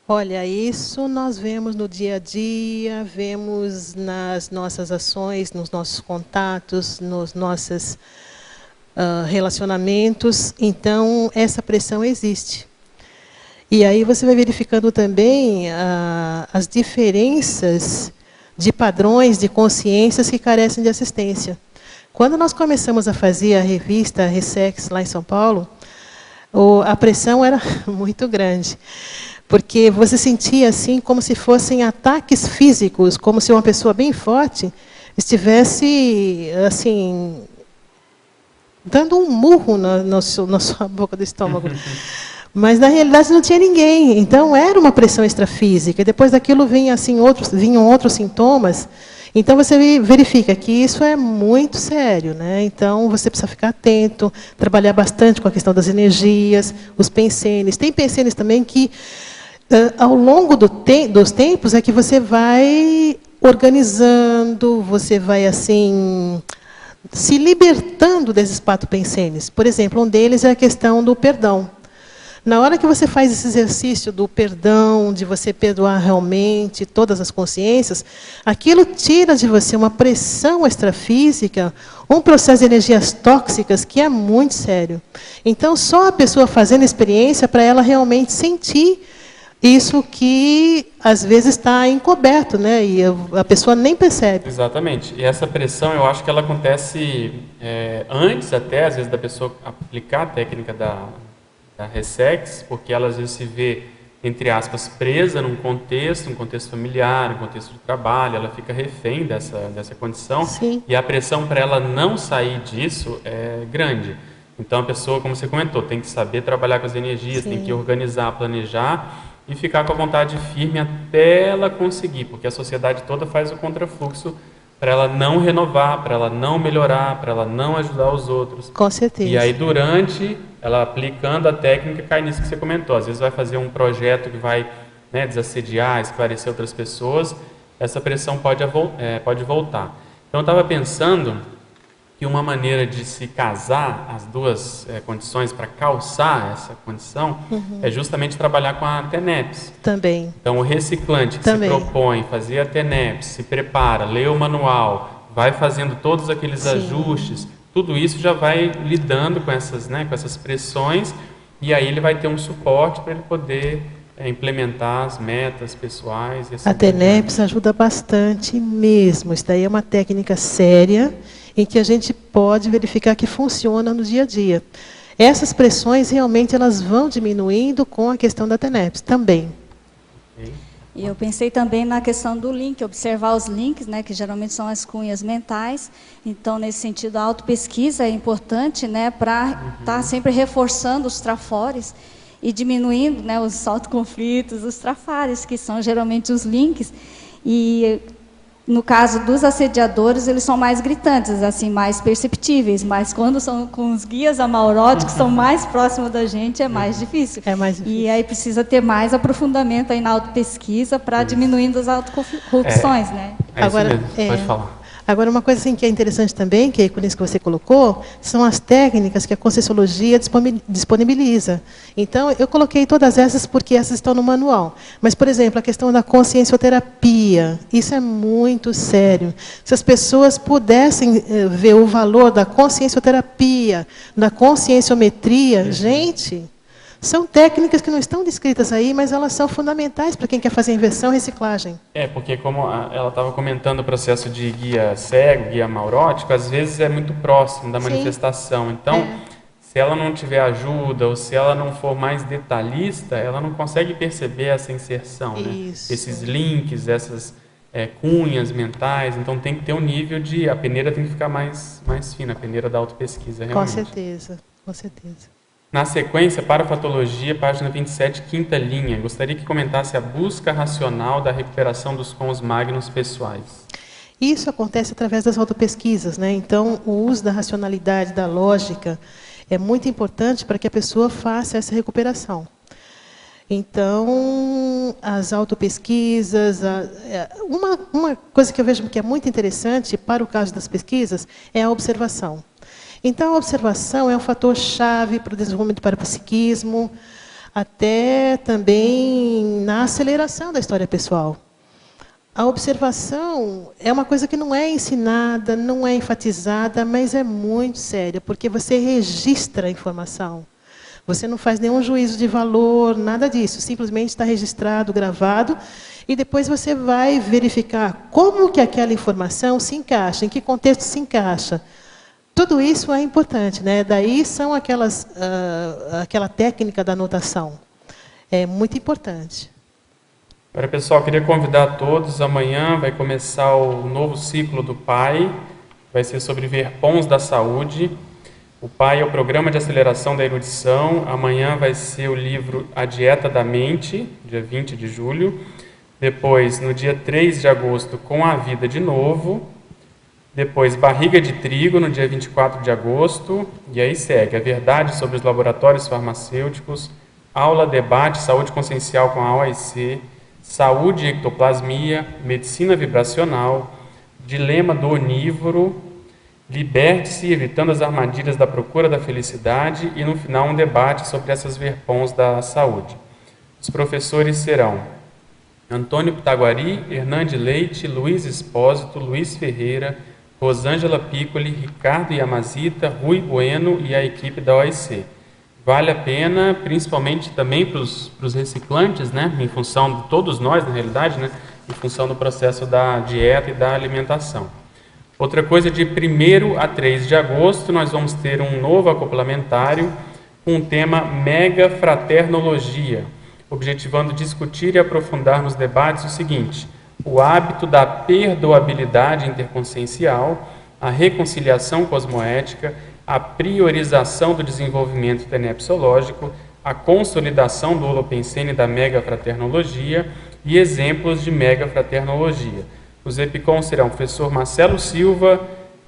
Olha, isso nós vemos no dia a dia, vemos nas nossas ações, nos nossos contatos, nos nossos relacionamentos. Então, essa pressão existe. E aí você vai verificando também as diferenças de padrões de consciências que carecem de assistência. Quando nós começamos a fazer a revista Ressex lá em São Paulo, a pressão era muito grande, porque você sentia assim como se fossem ataques físicos, como se uma pessoa bem forte estivesse assim dando um murro na sua boca do estômago. Mas, na realidade, não tinha ninguém. Então, era uma pressão extrafísica. E depois daquilo vinham outros sintomas. Então, você verifica que isso é muito sério, né? Então, você precisa ficar atento, trabalhar bastante com a questão das energias, os pensenes. Tem pensenes também que, ao longo dos tempos, é que você vai organizando, você vai, assim, se libertando desses patopensenes. Por exemplo, um deles é a questão do perdão. Na hora que você faz esse exercício do perdão, de você perdoar realmente todas as consciências, aquilo tira de você uma pressão extrafísica, um processo de energias tóxicas que é muito sério. Então, só a pessoa fazendo a experiência para ela realmente sentir isso que, às vezes, está encoberto, né? E a pessoa nem percebe. Exatamente. E essa pressão, eu acho que ela acontece antes até, às vezes, da pessoa aplicar a técnica da Ressex, porque ela às vezes se vê, entre aspas, presa num contexto familiar, um contexto de trabalho, ela fica refém dessa condição. Sim. E a pressão para ela não sair disso é grande. Então a pessoa, como você comentou, tem que saber trabalhar com as energias, Sim. tem que organizar, planejar e ficar com a vontade firme até ela conseguir, porque a sociedade toda faz o contrafluxo para ela não renovar, para ela não melhorar, para ela não ajudar os outros. Com certeza. E aí, durante, ela aplicando a técnica, cai nisso que você comentou. Às vezes vai fazer um projeto que vai, né, desassediar, esclarecer outras pessoas, essa pressão pode voltar. Então, eu estava pensando que uma maneira de se casar as duas condições para calçar essa condição é justamente trabalhar com a TENEPS. Também. Então, o reciclante que Também. se propõe fazer a TENEPS, se prepara, lê o manual, vai fazendo todos aqueles Sim. ajustes, tudo isso já vai lidando com essas pressões, e aí ele vai ter um suporte para ele poder implementar as metas pessoais. E assim A TENEPS ajuda bastante mesmo. Isso daí é uma técnica séria em que a gente pode verificar que funciona no dia a dia. Essas pressões realmente elas vão diminuindo com a questão da TENEPS também. Okay. E eu pensei também na questão do link, observar os links, né, que geralmente são as cunhas mentais. Então, nesse sentido, a autopesquisa é importante, né, para estar sempre reforçando os trafores e diminuindo, né, os autoconflitos, os trafares, que são geralmente os links. E no caso dos assediadores, eles são mais gritantes, assim, mais perceptíveis, mas quando são com os guias amauróticos, são mais próximos da gente, é mais difícil. É mais difícil. E aí precisa ter mais aprofundamento aí na autopesquisa para diminuindo as autocorrupções, né? Agora, isso mesmo. Pode falar. Agora, uma coisa assim, que é interessante também, que é com isso que você colocou, são as técnicas que a Conscienciologia disponibiliza. Então, eu coloquei todas essas porque essas estão no manual. Mas, por exemplo, a questão da consciencioterapia, isso é muito sério. Se as pessoas pudessem ver o valor da consciencioterapia, da conscienciometria, gente, são técnicas que não estão descritas aí, mas elas são fundamentais para quem quer fazer inversão e reciclagem. Porque como ela estava comentando o processo de guia cego, guia amaurótico, às vezes é muito próximo da manifestação. Então, se ela não tiver ajuda ou se ela não for mais detalhista, ela não consegue perceber essa inserção, né? Esses links, essas cunhas mentais. Então, tem que ter um nível de... A peneira tem que ficar mais fina, a peneira da autopesquisa, realmente. Com certeza, com certeza. Na sequência, parafatologia, página 27, quinta linha. Gostaria que comentasse a busca racional da recuperação dos cons magnos pessoais. Isso acontece através das autopesquisas, né? Então, o uso da racionalidade, da lógica, é muito importante para que a pessoa faça essa recuperação. Então, as autopesquisas, uma coisa que eu vejo que é muito interessante para o caso das pesquisas é a observação. Então, a observação é um fator-chave para o desenvolvimento do parapsiquismo, até também na aceleração da história pessoal. A observação é uma coisa que não é ensinada, não é enfatizada, mas é muito séria, porque você registra a informação. Você não faz nenhum juízo de valor, nada disso. Simplesmente está registrado, gravado, e depois você vai verificar como que aquela informação se encaixa, em que contexto se encaixa. Tudo isso é importante, né? Daí são aquela técnica da anotação. É muito importante. Agora, pessoal, queria convidar todos. Amanhã vai começar o novo ciclo do PAI. Vai ser sobre verpons da saúde. O PAI é o Programa de Aceleração da Erudição. Amanhã vai ser o livro A Dieta da Mente, dia 20 de julho. Depois, no dia 3 de agosto, Com a Vida de Novo. Depois, Barriga de Trigo, no dia 24 de agosto. E aí segue A Verdade sobre os Laboratórios Farmacêuticos, Aula, Debate, Saúde Consciencial com a OAIC, Saúde e Ectoplasmia, Medicina Vibracional, Dilema do Onívoro, Liberte-se, evitando as armadilhas da procura da felicidade e, no final, um debate sobre essas verpons da saúde. Os professores serão Antônio Pitaguari, Hernande Leite, Luiz Espósito, Luiz Ferreira, Rosângela Piccoli, Ricardo Yamazita, Rui Bueno e a equipe da OAIC. Vale a pena, principalmente também para os reciclantes, né? Em função de todos nós, na realidade, né? Em função do processo da dieta e da alimentação. Outra coisa, de 1º a 3 de agosto, nós vamos ter um novo acoplamentário com o tema Mega Fraternologia, objetivando discutir e aprofundar nos debates o seguinte: o hábito da perdoabilidade interconsciencial, a reconciliação cosmoética, a priorização do desenvolvimento tenepsológico, a consolidação do Holopensene da Mega Fraternologia e exemplos de Mega Fraternologia. Os EPICOM serão o professor Marcelo Silva,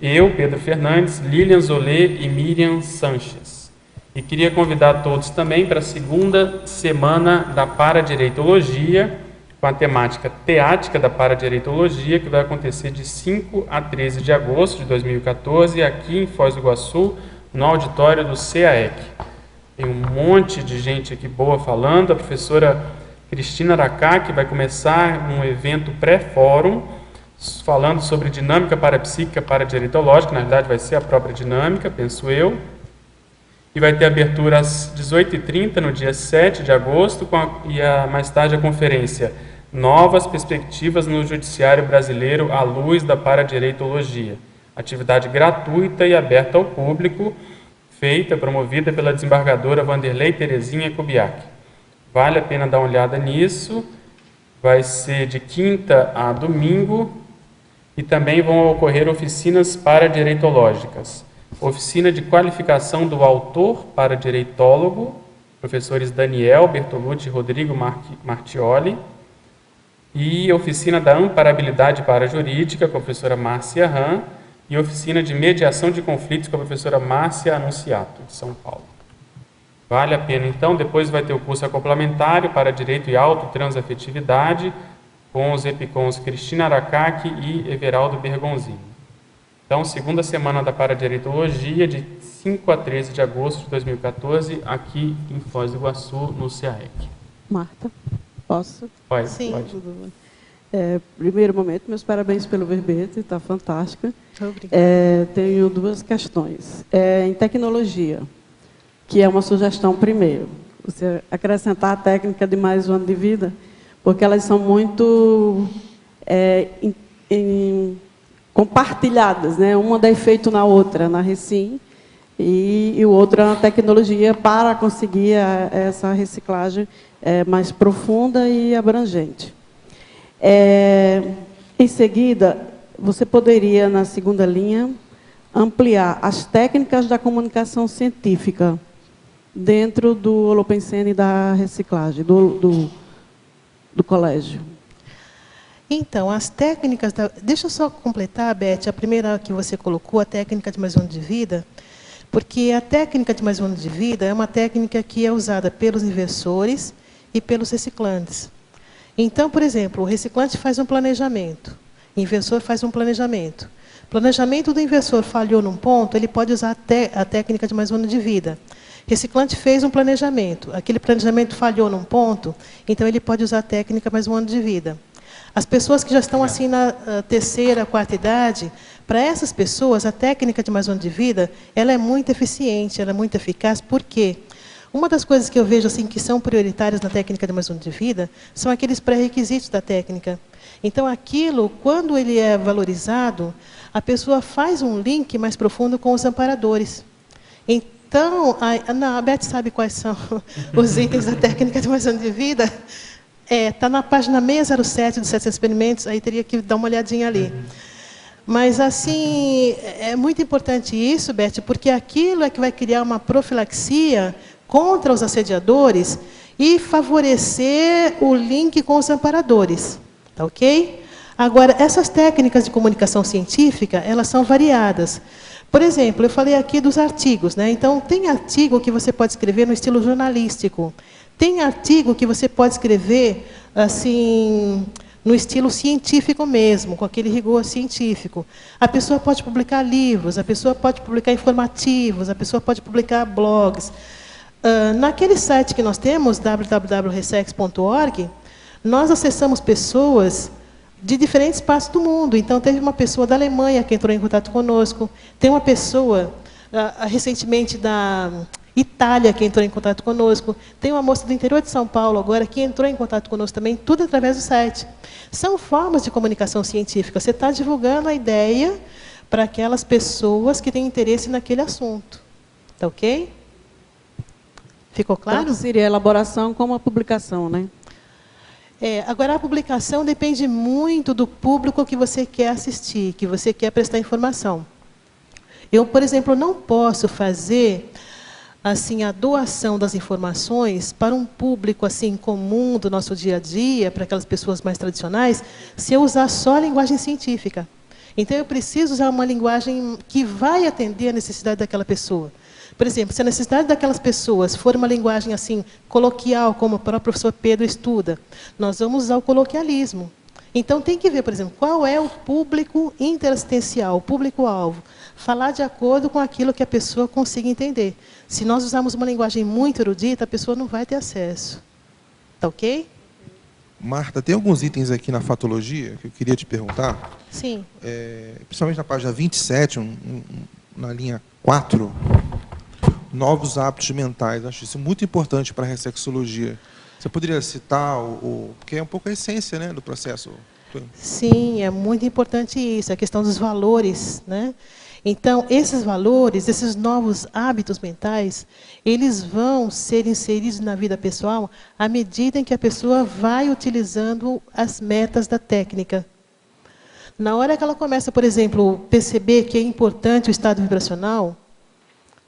eu, Pedro Fernandes, Lilian Zolê e Miriam Sanches. E queria convidar todos também para a segunda semana da Paradireitologia, com a temática teática da Paradireitologia, que vai acontecer de 5 a 13 de agosto de 2014, aqui em Foz do Iguaçu, no auditório do CAEC. Tem um monte de gente aqui boa falando. A professora Cristina Aracá, que vai começar um evento pré-fórum, falando sobre dinâmica parapsíquica paradireitológica. Na verdade, vai ser a própria dinâmica, penso eu. E vai ter abertura às 18h30, no dia 7 de agosto, mais tarde a conferência Novas Perspectivas no Judiciário Brasileiro à Luz da Paradireitologia. Atividade gratuita e aberta ao público, promovida pela desembargadora Vanderlei Terezinha Kubiak. Vale a pena dar uma olhada nisso. Vai ser de quinta a domingo e também vão ocorrer oficinas paradireitológicas. Oficina de qualificação do autor paradireitólogo, professores Daniel Bertolucci e Rodrigo Martioli, e oficina da amparabilidade parajurídica com a professora Márcia Ram, e oficina de mediação de conflitos com a professora Márcia Anunciato, de São Paulo. Vale a pena, então. Depois vai ter o curso acoplamentário para Direito e Autotransafetividade, com os EPICONs Cristina Aracaki e Everaldo Bergonzini. Então, segunda semana da Paradireitologia, de 5 a 13 de agosto de 2014, aqui em Foz do Iguaçu, no CAEC. Marta, posso? Pode. Sim. Pode. Primeiro momento, meus parabéns pelo verbete, está fantástica. Obrigada. Tenho duas questões. Em tecnologia, que é uma sugestão primeiro, você acrescentar a técnica de mais um ano de vida, porque elas são muito compartilhadas, né? Uma dá efeito na outra, na Recim, e o outro é na tecnologia para conseguir essa reciclagem mais profunda e abrangente. Em seguida, você poderia, na segunda linha, ampliar as técnicas da comunicação científica dentro do Holopensene da reciclagem, do colégio. Então, as técnicas... Deixa eu só completar, Beth, a primeira que você colocou, a técnica de mais um ano de vida, porque a técnica de mais um ano de vida é uma técnica que é usada pelos inversores e pelos reciclantes. Então, por exemplo, o reciclante faz um planejamento, o inversor faz um planejamento. O planejamento do inversor falhou num ponto, ele pode usar a técnica de mais um ano de vida. O reciclante fez um planejamento, aquele planejamento falhou num ponto, então ele pode usar a técnica mais um ano de vida. As pessoas que já estão assim na terceira, quarta idade, para essas pessoas, a técnica de mais um ano de vida, ela é muito eficiente, ela é muito eficaz. Por quê? Uma das coisas que eu vejo assim que são prioritárias na técnica de mais um ano de vida são aqueles pré-requisitos da técnica. Então, aquilo, quando ele é valorizado, a pessoa faz um link mais profundo com os amparadores. Então, a Beth sabe quais são os itens da técnica de mais um ano de vida? Está na página 607 dos 700 experimentos, aí teria que dar uma olhadinha ali. Mas, assim, é muito importante isso, Beth, porque aquilo é que vai criar uma profilaxia contra os assediadores e favorecer o link com os amparadores. Tá ok? Agora, essas técnicas de comunicação científica, elas são variadas. Por exemplo, eu falei aqui dos artigos, né? Então, tem artigo que você pode escrever no estilo jornalístico. Tem artigo que você pode escrever assim, no estilo científico mesmo, com aquele rigor científico. A pessoa pode publicar livros, a pessoa pode publicar informativos, a pessoa pode publicar blogs. Naquele site que nós temos, www.resex.org, nós acessamos pessoas de diferentes partes do mundo. Então, teve uma pessoa da Alemanha que entrou em contato conosco, tem uma pessoa, recentemente, da Itália, que entrou em contato conosco, tem uma moça do interior de São Paulo, agora, que entrou em contato conosco também, tudo através do site. São formas de comunicação científica. Você está divulgando a ideia para aquelas pessoas que têm interesse naquele assunto. Tá ok? Ficou claro? Tanto seria a elaboração como a publicação, né? Agora, a publicação depende muito do público que você quer assistir, que você quer prestar informação. Eu, por exemplo, não posso fazer assim, a doação das informações para um público assim, comum do nosso dia a dia, para aquelas pessoas mais tradicionais, se eu usar só a linguagem científica. Então, eu preciso usar uma linguagem que vai atender a necessidade daquela pessoa. Por exemplo, se a necessidade daquelas pessoas for uma linguagem assim coloquial, como o próprio professor Pedro estuda, nós vamos usar o coloquialismo. Então, tem que ver, por exemplo, qual é o público interassistencial, o público-alvo. Falar de acordo com aquilo que a pessoa consiga entender. Se nós usarmos uma linguagem muito erudita, a pessoa não vai ter acesso. Tá ok? Marta, tem alguns itens aqui na fatologia que eu queria te perguntar. Sim. Principalmente na página 27, na linha 4, novos hábitos mentais. Acho isso muito importante para a ressexologia. Você poderia citar, porque é um pouco a essência, né, do processo? Sim, é muito importante isso, a questão dos valores, né? Então, esses valores, esses novos hábitos mentais, eles vão ser inseridos na vida pessoal à medida em que a pessoa vai utilizando as metas da técnica. Na hora que ela começa, por exemplo, perceber que é importante o estado vibracional,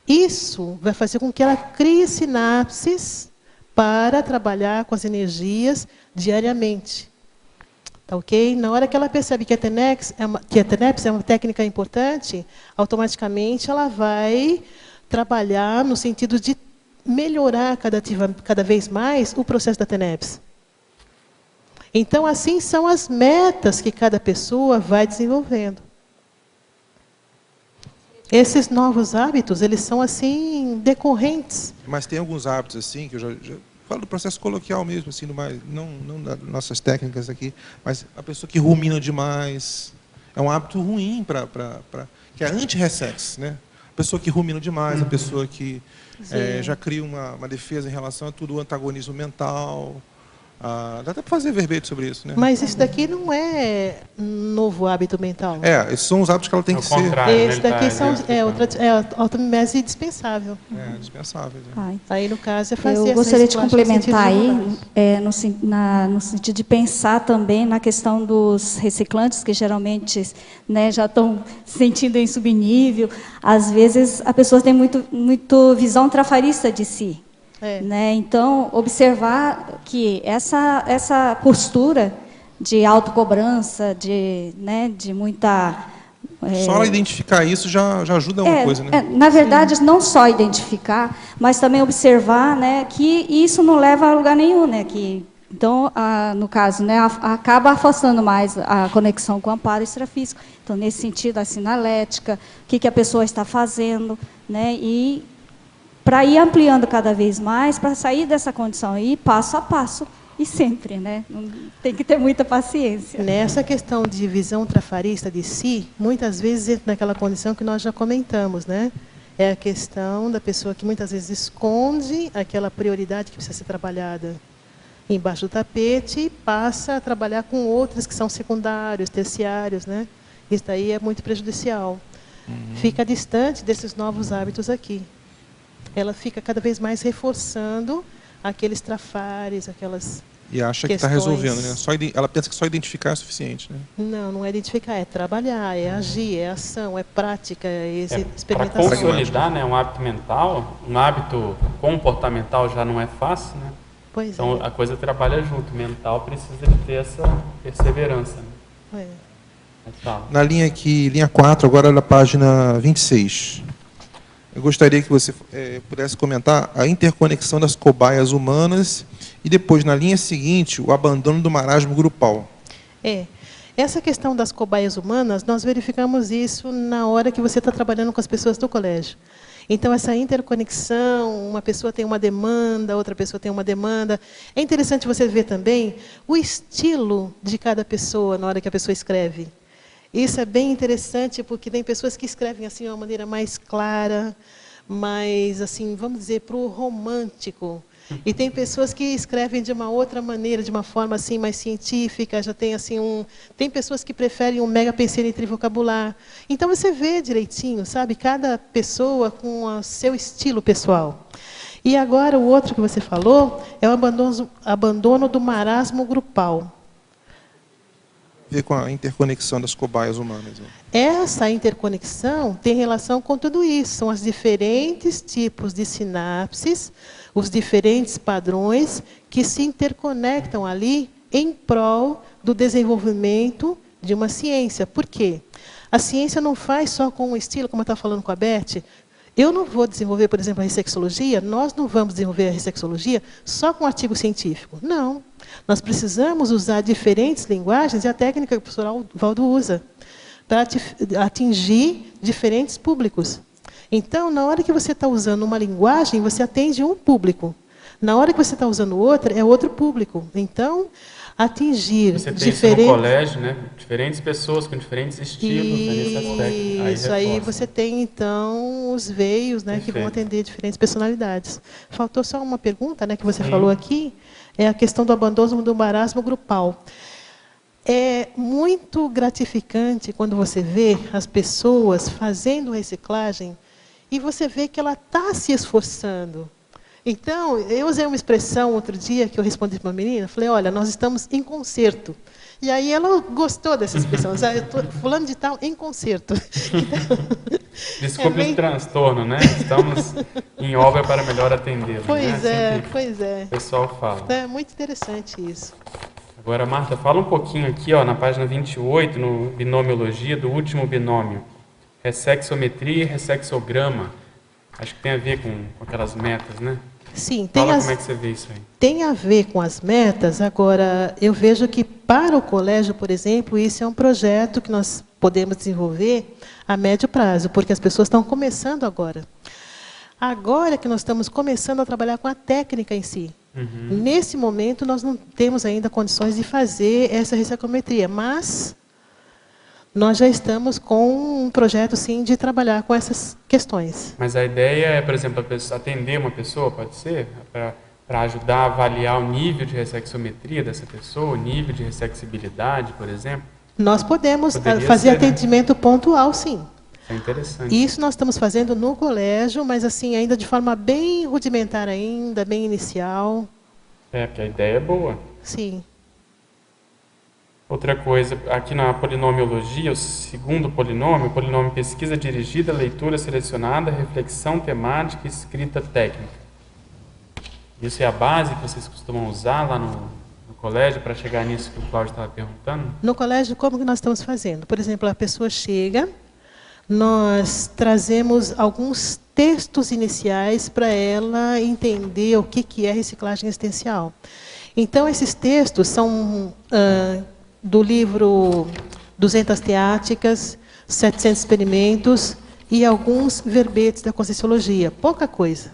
isso vai fazer com que ela crie sinapses para trabalhar com as energias diariamente. Tá ok? Na hora que ela percebe que a TENEPS é uma técnica importante, automaticamente ela vai trabalhar no sentido de melhorar cada vez mais o processo da TENEPS. Então, assim são as metas que cada pessoa vai desenvolvendo. Esses novos hábitos, eles são assim decorrentes. Mas tem alguns hábitos assim que eu já falo do processo coloquial mesmo, assim, não das nossas técnicas aqui, mas a pessoa que rumina demais é um hábito ruim que é anti-ressex, né? A pessoa que rumina demais, a pessoa que já cria uma defesa em relação a tudo o antagonismo mental. Dá até para fazer verbete sobre isso, né? Mas isso daqui não é novo hábito mental. Esses são os hábitos que ela tem que ser. Esse daqui a automimese dispensável. Dispensável. Aí, no caso, é fazer eu gostaria de complementar aí, no sentido de pensar também na questão dos reciclantes, que geralmente, né, já estão sentindo em subnível. Às vezes, a pessoa tem muito visão trafarista de si. Né? Então, observar que essa postura de autocobrança, de muita Só ela identificar isso já ajuda uma coisa, né? Na verdade, não só identificar, mas também observar, né, que isso não leva a lugar nenhum, né, que então, no caso, né, acaba afastando mais a conexão com o amparo extrafísico. Então, nesse sentido, a sinalética, o que a pessoa está fazendo, né, e para ir ampliando cada vez mais, para sair dessa condição aí, passo a passo, e sempre, né? Tem que ter muita paciência. Nessa questão de visão trafarista de si, muitas vezes entra naquela condição que nós já comentamos, né? É a questão da pessoa que muitas vezes esconde aquela prioridade que precisa ser trabalhada embaixo do tapete e passa a trabalhar com outras que são secundários, terciários, né? Isso daí é muito prejudicial. Fica distante desses novos hábitos aqui. Ela fica cada vez mais reforçando aqueles trafares, aquelas e acha que está resolvendo, né? Ela pensa que só identificar é suficiente, né? Não, não é identificar, é trabalhar, é agir, é ação, é prática, é experimentação. Para consolidar, né, um hábito mental, um hábito comportamental já não é fácil, né? Pois então a coisa trabalha junto, mental precisa de ter essa perseverança. Né? Na linha aqui, linha 4, agora na página 26. Eu gostaria que você pudesse comentar a interconexão das cobaias humanas e depois, na linha seguinte, o abandono do marasmo grupal. Essa questão das cobaias humanas, nós verificamos isso na hora que você está trabalhando com as pessoas do colégio. Então, essa interconexão, uma pessoa tem uma demanda, outra pessoa tem uma demanda. É interessante você ver também o estilo de cada pessoa na hora que a pessoa escreve. Isso é bem interessante, porque tem pessoas que escrevem assim de uma maneira mais clara, mais, assim, vamos dizer, para o romântico. E tem pessoas que escrevem de uma outra maneira, de uma forma assim mais científica, já tem assim tem pessoas que preferem um mega penseiro trivocabular. Então você vê direitinho, sabe, cada pessoa com o seu estilo pessoal. E agora o outro que você falou é o abandono do marasmo grupal. Ver com a interconexão das cobaias humanas. Né? Essa interconexão tem relação com tudo isso, são os diferentes tipos de sinapses, os diferentes padrões que se interconectam ali em prol do desenvolvimento de uma ciência. Por quê? A ciência não faz só com um estilo, como eu estava falando com a Beth. Eu não vou desenvolver, por exemplo, a ressexologia, nós não vamos desenvolver a ressexologia só com artigo científico. Não. Nós precisamos usar diferentes linguagens, e a técnica que o professor Valdo usa, para atingir diferentes públicos. Então, na hora que você está usando uma linguagem, você atende um público. Na hora que você está usando outra, é outro público. Então, atingir você tem isso no colégio, né? Diferentes pessoas com diferentes estilos nesse aspecto. Isso aí você tem, então, os veios, né, que vão atender diferentes personalidades. Faltou só uma pergunta, né, que você falou aqui, é a questão do abandono do marasmo grupal. É muito gratificante quando você vê as pessoas fazendo reciclagem e você vê que ela está se esforçando. Então, eu usei uma expressão outro dia que eu respondi para uma menina, falei, olha, nós estamos em concerto. E aí ela gostou dessa expressão, fulano de tal em concerto. Então, desculpe o transtorno, né? Estamos em obra para melhor atendê-lo. Pois né? Pois é. O pessoal fala. É muito interessante isso. Agora, Marta, fala um pouquinho aqui, ó, na página 28, no binomiologia, do último binômio. Ressexometria e ressexograma. Acho que tem a ver com aquelas metas, né? Sim. Fala como é que você vê isso aí. Tem a ver com as metas. Agora, eu vejo que para o colégio, por exemplo, isso é um projeto que nós podemos desenvolver a médio prazo, porque as pessoas estão começando agora. Agora que nós estamos começando a trabalhar com a técnica em si. Nesse momento, nós não temos ainda condições de fazer essa ressexometria, mas nós já estamos com um projeto, sim, de trabalhar com essas questões. Mas a ideia é, por exemplo, atender uma pessoa, pode ser? Para ajudar a avaliar o nível de ressexometria dessa pessoa, o nível de ressexibilidade, por exemplo? Nós podemos fazer atendimento pontual, sim. É interessante. Isso nós estamos fazendo no colégio, mas assim, ainda de forma bem rudimentar ainda, bem inicial. Porque a ideia é boa. Sim. Outra coisa, aqui na polinomiologia, o segundo polinômio, polinômio pesquisa dirigida, leitura selecionada, reflexão temática e escrita técnica. Isso é a base que vocês costumam usar lá no colégio para chegar nisso que o Cláudio estava perguntando? No colégio, como que nós estamos fazendo? Por exemplo, a pessoa chega, nós trazemos alguns textos iniciais para ela entender o que é reciclagem existencial. Então, esses textos são do livro 200 teáticas, 700 experimentos e alguns verbetes da Conscienciologia. Pouca coisa,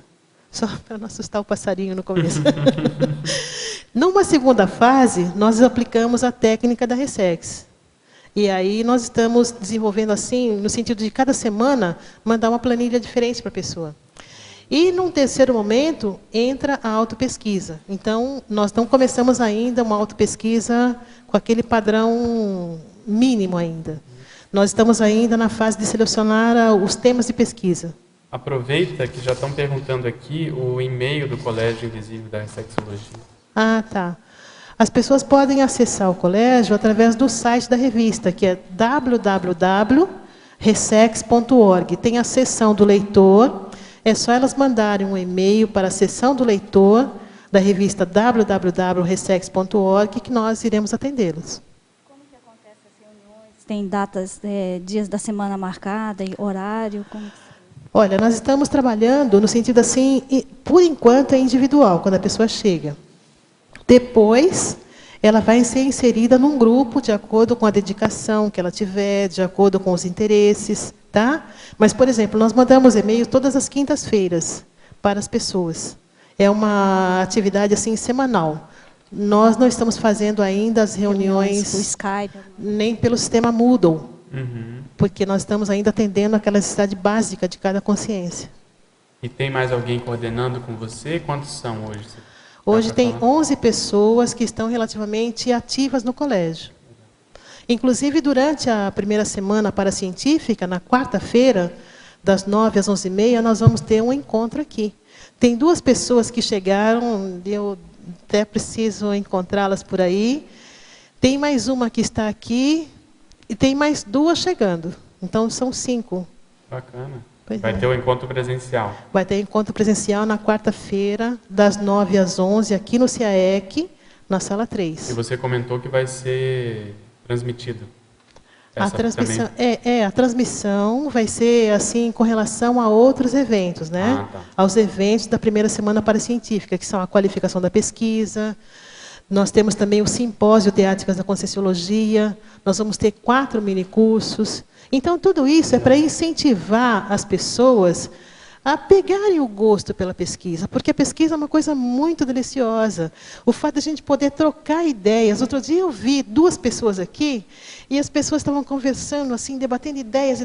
só para não assustar o passarinho no começo. Numa segunda fase, nós aplicamos a técnica da Ressex. E aí nós estamos desenvolvendo assim, no sentido de cada semana, mandar uma planilha diferente para a pessoa. E, num terceiro momento, entra a autopesquisa. Então, nós não começamos ainda uma autopesquisa com aquele padrão mínimo ainda. Nós estamos ainda na fase de selecionar os temas de pesquisa. Aproveita que já estão perguntando aqui o e-mail do Colégio Invisível da Ressexologia. Ah, tá. As pessoas podem acessar o colégio através do site da revista, que é www.ressex.org. Tem a seção do leitor. É só elas mandarem um e-mail para a seção do leitor da revista www.ressex.org que nós iremos atendê-los. Como que acontece as reuniões? Tem datas, dias da semana marcada, horário? Olha, nós estamos trabalhando no sentido assim, por enquanto é individual, quando a pessoa chega. Depois, ela vai ser inserida num grupo de acordo com a dedicação que ela tiver, de acordo com os interesses. Tá? Mas, por exemplo, nós mandamos e-mail todas as quintas-feiras para as pessoas. É uma atividade assim semanal. Nós não estamos fazendo ainda as reuniões por Skype, nem pelo sistema Moodle, porque nós estamos ainda atendendo aquela necessidade básica de cada consciência. E tem mais alguém coordenando com você? Quantos são hoje? Hoje tem 11 pessoas que estão relativamente ativas no colégio. Inclusive, durante a primeira semana paracientífica, na quarta-feira, das 9 às 11h30, nós vamos ter um encontro aqui. Tem 2 pessoas que chegaram, eu até preciso encontrá-las por aí. Tem mais uma que está aqui, e tem mais 2 chegando. Então, são 5. Bacana. Pois Vai ter o encontro presencial. Vai ter encontro presencial na quarta-feira, das 9 às 11, aqui no CIAEC, na sala 3. E você comentou que vai ser transmitido. A transmissão, a transmissão vai ser assim com relação a outros eventos, né? Tá. Aos eventos da primeira semana paracientífica, que são a qualificação da pesquisa. Nós temos também o simpósio Teáticas da Conscienciologia. Nós vamos ter 4 minicursos. Então, tudo isso é para incentivar as pessoas a pegarem o gosto pela pesquisa, porque a pesquisa é uma coisa muito deliciosa. O fato de a gente poder trocar ideias. Outro dia eu vi 2 pessoas aqui, e as pessoas estavam conversando, assim, debatendo ideias.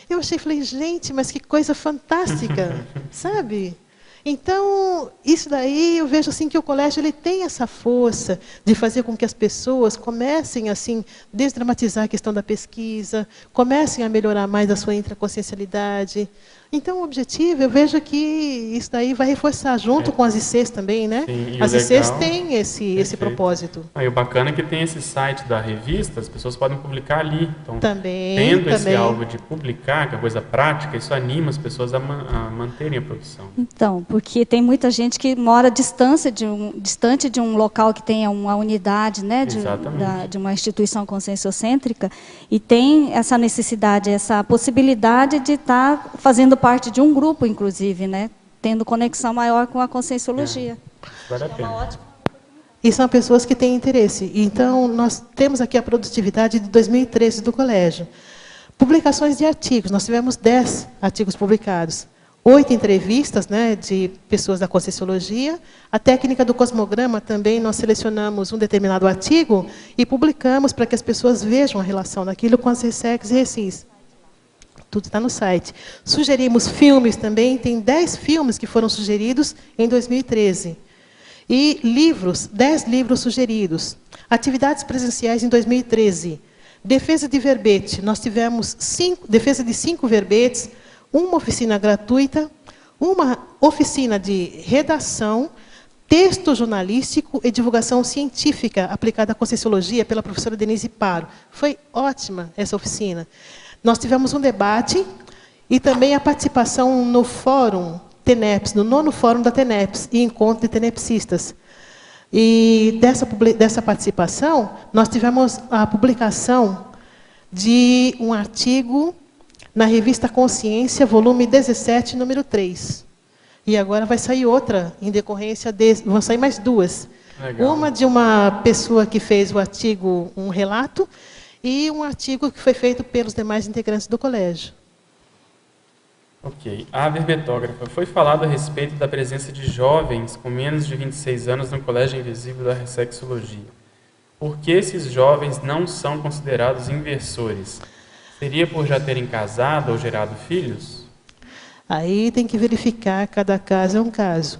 Eu falei, gente, mas que coisa fantástica, sabe? Então, isso daí, eu vejo assim que o colégio ele tem essa força de fazer com que as pessoas comecem assim, desdramatizar a questão da pesquisa, comecem a melhorar mais a sua intraconsciencialidade. Então, o objetivo, eu vejo que isso daí vai reforçar, junto com as ICs também, né? Sim, as ICs têm esse propósito. E o bacana é que tem esse site da revista, as pessoas podem publicar ali. Então, tendo esse algo de publicar, que é coisa prática, isso anima as pessoas a manterem a produção. Então, porque tem muita gente que mora distante de um local que tenha uma unidade, né, de uma instituição conscienciocêntrica, e tem essa necessidade, essa possibilidade de estar fazendo parte de um grupo, inclusive, né, tendo conexão maior com a conscienciologia. Vale a pena. E são pessoas que têm interesse. Então, nós temos aqui a produtividade de 2013 do colégio. Publicações de artigos. Nós tivemos 10 artigos publicados. 8 entrevistas, né, de pessoas da Conscienciologia. A técnica do cosmograma também, nós selecionamos um determinado artigo e publicamos para que as pessoas vejam a relação daquilo com as Ressex e Ressis. Tudo está no site. Sugerimos filmes também, tem 10 filmes que foram sugeridos em 2013. E livros, 10 livros sugeridos. Atividades presenciais em 2013. Defesa de verbete, nós tivemos defesa de 5 verbetes, uma oficina gratuita, uma oficina de redação, texto jornalístico e divulgação científica aplicada à Conscienciologia pela professora Denise Paro. Foi ótima essa oficina. Nós tivemos um debate e também a participação no fórum TENEPS, no 9º fórum da TENEPS e encontro de tenepsistas. E dessa participação, nós tivemos a publicação de um artigo na revista Consciência, volume 17, número 3. E agora vai sair outra, em decorrência vão sair mais duas. Legal. Uma de uma pessoa que fez o artigo, um relato, e um artigo que foi feito pelos demais integrantes do colégio. Ok. A verbetógrafa, foi falado a respeito da presença de jovens com menos de 26 anos no Colégio Invisível da Ressexologia. Por que esses jovens não são considerados inversores? Seria por já terem casado ou gerado filhos? Aí tem que verificar, cada caso é um caso.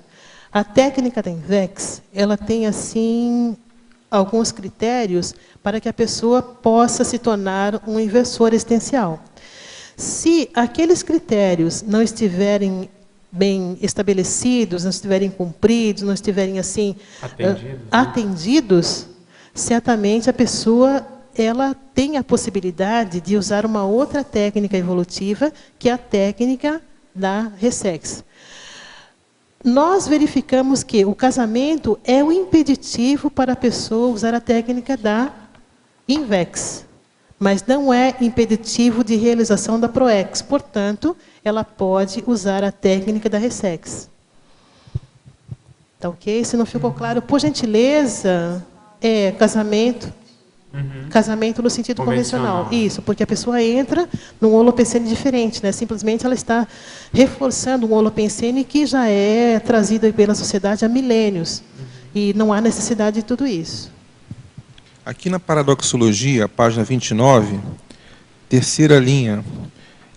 A técnica da INVEX, ela tem, assim, alguns critérios para que a pessoa possa se tornar um inversor existencial. Se aqueles critérios não estiverem bem estabelecidos, não estiverem cumpridos, não estiverem, assim, atendidos, certamente a pessoa ela tem a possibilidade de usar uma outra técnica evolutiva, que é a técnica da Ressex. Nós verificamos que o casamento é o impeditivo para a pessoa usar a técnica da INVEX, mas não é impeditivo de realização da PROEX. Portanto, ela pode usar a técnica da Ressex. Tá ok? Se não ficou claro, por gentileza, casamento. Casamento no sentido convencional. Isso, porque a pessoa entra num holopensene diferente, né? Simplesmente ela está reforçando um holopensene que já é trazido pela sociedade há milênios. E não há necessidade de tudo isso. Aqui na Paradoxologia, página 29, terceira linha,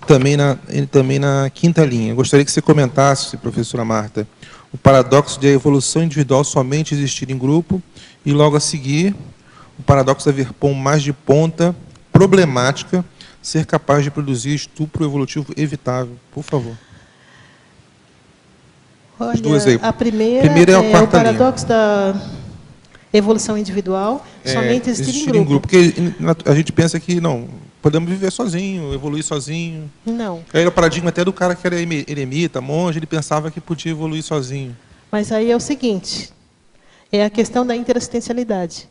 também na quinta linha. Eu gostaria que você comentasse, professora Marta, o paradoxo de a evolução individual somente existir em grupo e, logo a seguir, o paradoxo da Verpon mais de ponta, problemática, ser capaz de produzir estupro evolutivo evitável. Por favor. Olha, as duas aí. A primeira é a quarta o paradoxo da evolução individual, somente existir em grupo. Porque a gente pensa que não, podemos viver sozinho, evoluir sozinho. Não. Aí o paradigma até do cara que era eremita, monge, ele pensava que podia evoluir sozinho. Mas aí é o seguinte, é a questão da interassistencialidade.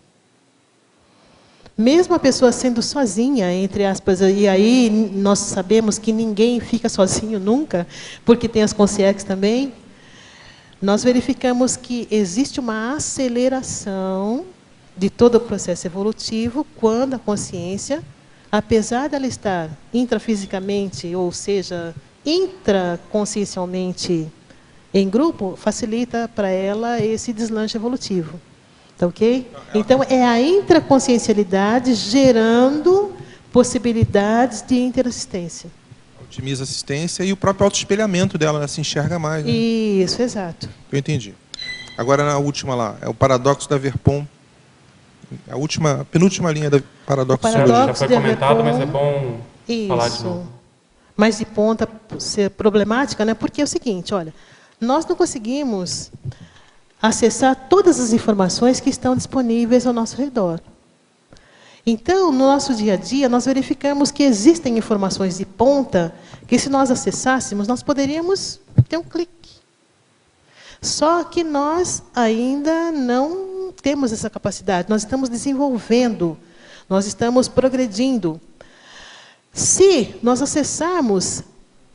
Mesmo a pessoa sendo sozinha, entre aspas, e aí nós sabemos que ninguém fica sozinho nunca, porque tem as consciências também, nós verificamos que existe uma aceleração de todo o processo evolutivo quando a consciência, apesar dela estar intrafisicamente, ou seja, intraconsciencialmente em grupo, facilita para ela esse deslanche evolutivo. Tá ok? Então, é a intraconsciencialidade gerando possibilidades de interassistência. Otimiza a assistência e o próprio autoespelhamento dela, ela se enxerga mais. Né? Isso, exato. Eu entendi. Agora, na última lá, é o paradoxo da Verpon. A penúltima linha da paradoxo. Já foi comentado, mas é bom falar de novo. Mas de ponta ser problemática, né? Porque é o seguinte, olha, nós não conseguimos acessar todas as informações que estão disponíveis ao nosso redor. Então, no nosso dia a dia, nós verificamos que existem informações de ponta que, se nós acessássemos, nós poderíamos ter um clique. Só que nós ainda não temos essa capacidade, nós estamos desenvolvendo, nós estamos progredindo. Se nós acessarmos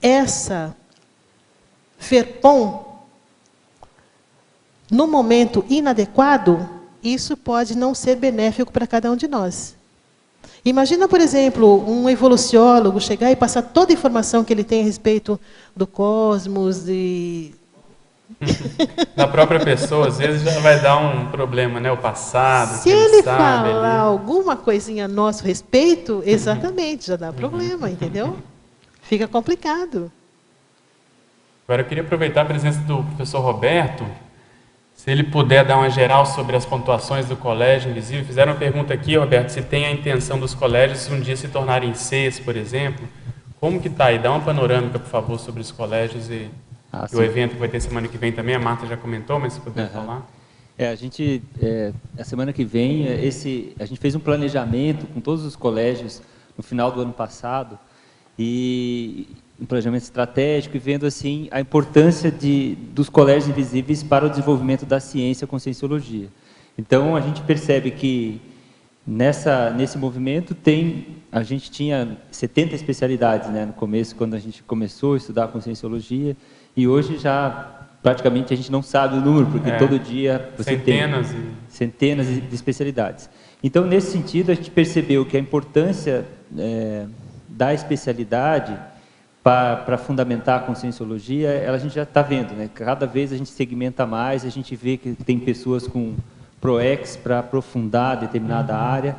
essa Verpon no momento inadequado, isso pode não ser benéfico para cada um de nós. Imagina, por exemplo, um evoluciólogo chegar e passar toda a informação que ele tem a respeito do cosmos e da própria pessoa, às vezes já vai dar um problema, né? O passado. Se ele falar alguma coisinha a nosso respeito, exatamente, já dá problema, entendeu? Fica complicado. Agora eu queria aproveitar a presença do professor Roberto, se ele puder dar uma geral sobre as pontuações do Colégio Invisível. Fizeram uma pergunta aqui, Roberto, se tem a intenção dos colégios um dia se tornarem Cs, por exemplo. Como que está aí? Dá uma panorâmica, por favor, sobre os colégios e o evento que vai ter semana que vem também. A Marta já comentou, mas se puder falar. A gente, a semana que vem, a gente fez um planejamento com todos os colégios no final do ano passado, e um planejamento estratégico, e vendo assim a importância dos colégios invisíveis para o desenvolvimento da ciência com Conscienciologia. Então, a gente percebe que nesse movimento a gente tinha 70 especialidades, né, no começo, quando a gente começou a estudar Conscienciologia, e hoje já praticamente a gente não sabe o número, porque todo dia você tem centenas de especialidades. Então, nesse sentido, a gente percebeu que a importância da especialidade para fundamentar a Conscienciologia, a gente já está vendo, né? Cada vez a gente segmenta mais, a gente vê que tem pessoas com ProEx para aprofundar determinada área,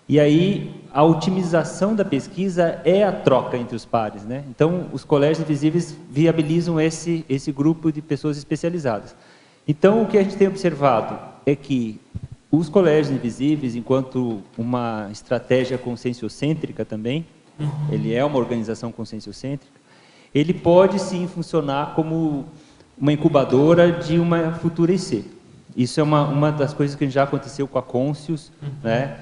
e aí a otimização da pesquisa é a troca entre os pares, né? Então, os colégios invisíveis viabilizam esse grupo de pessoas especializadas. Então, o que a gente tem observado é que os colégios invisíveis, enquanto uma estratégia conscienciocêntrica também, ele é uma organização conscienciocêntrica, ele pode sim funcionar como uma incubadora de uma futura IC. Isso é uma das coisas que já aconteceu com a Conscius, né?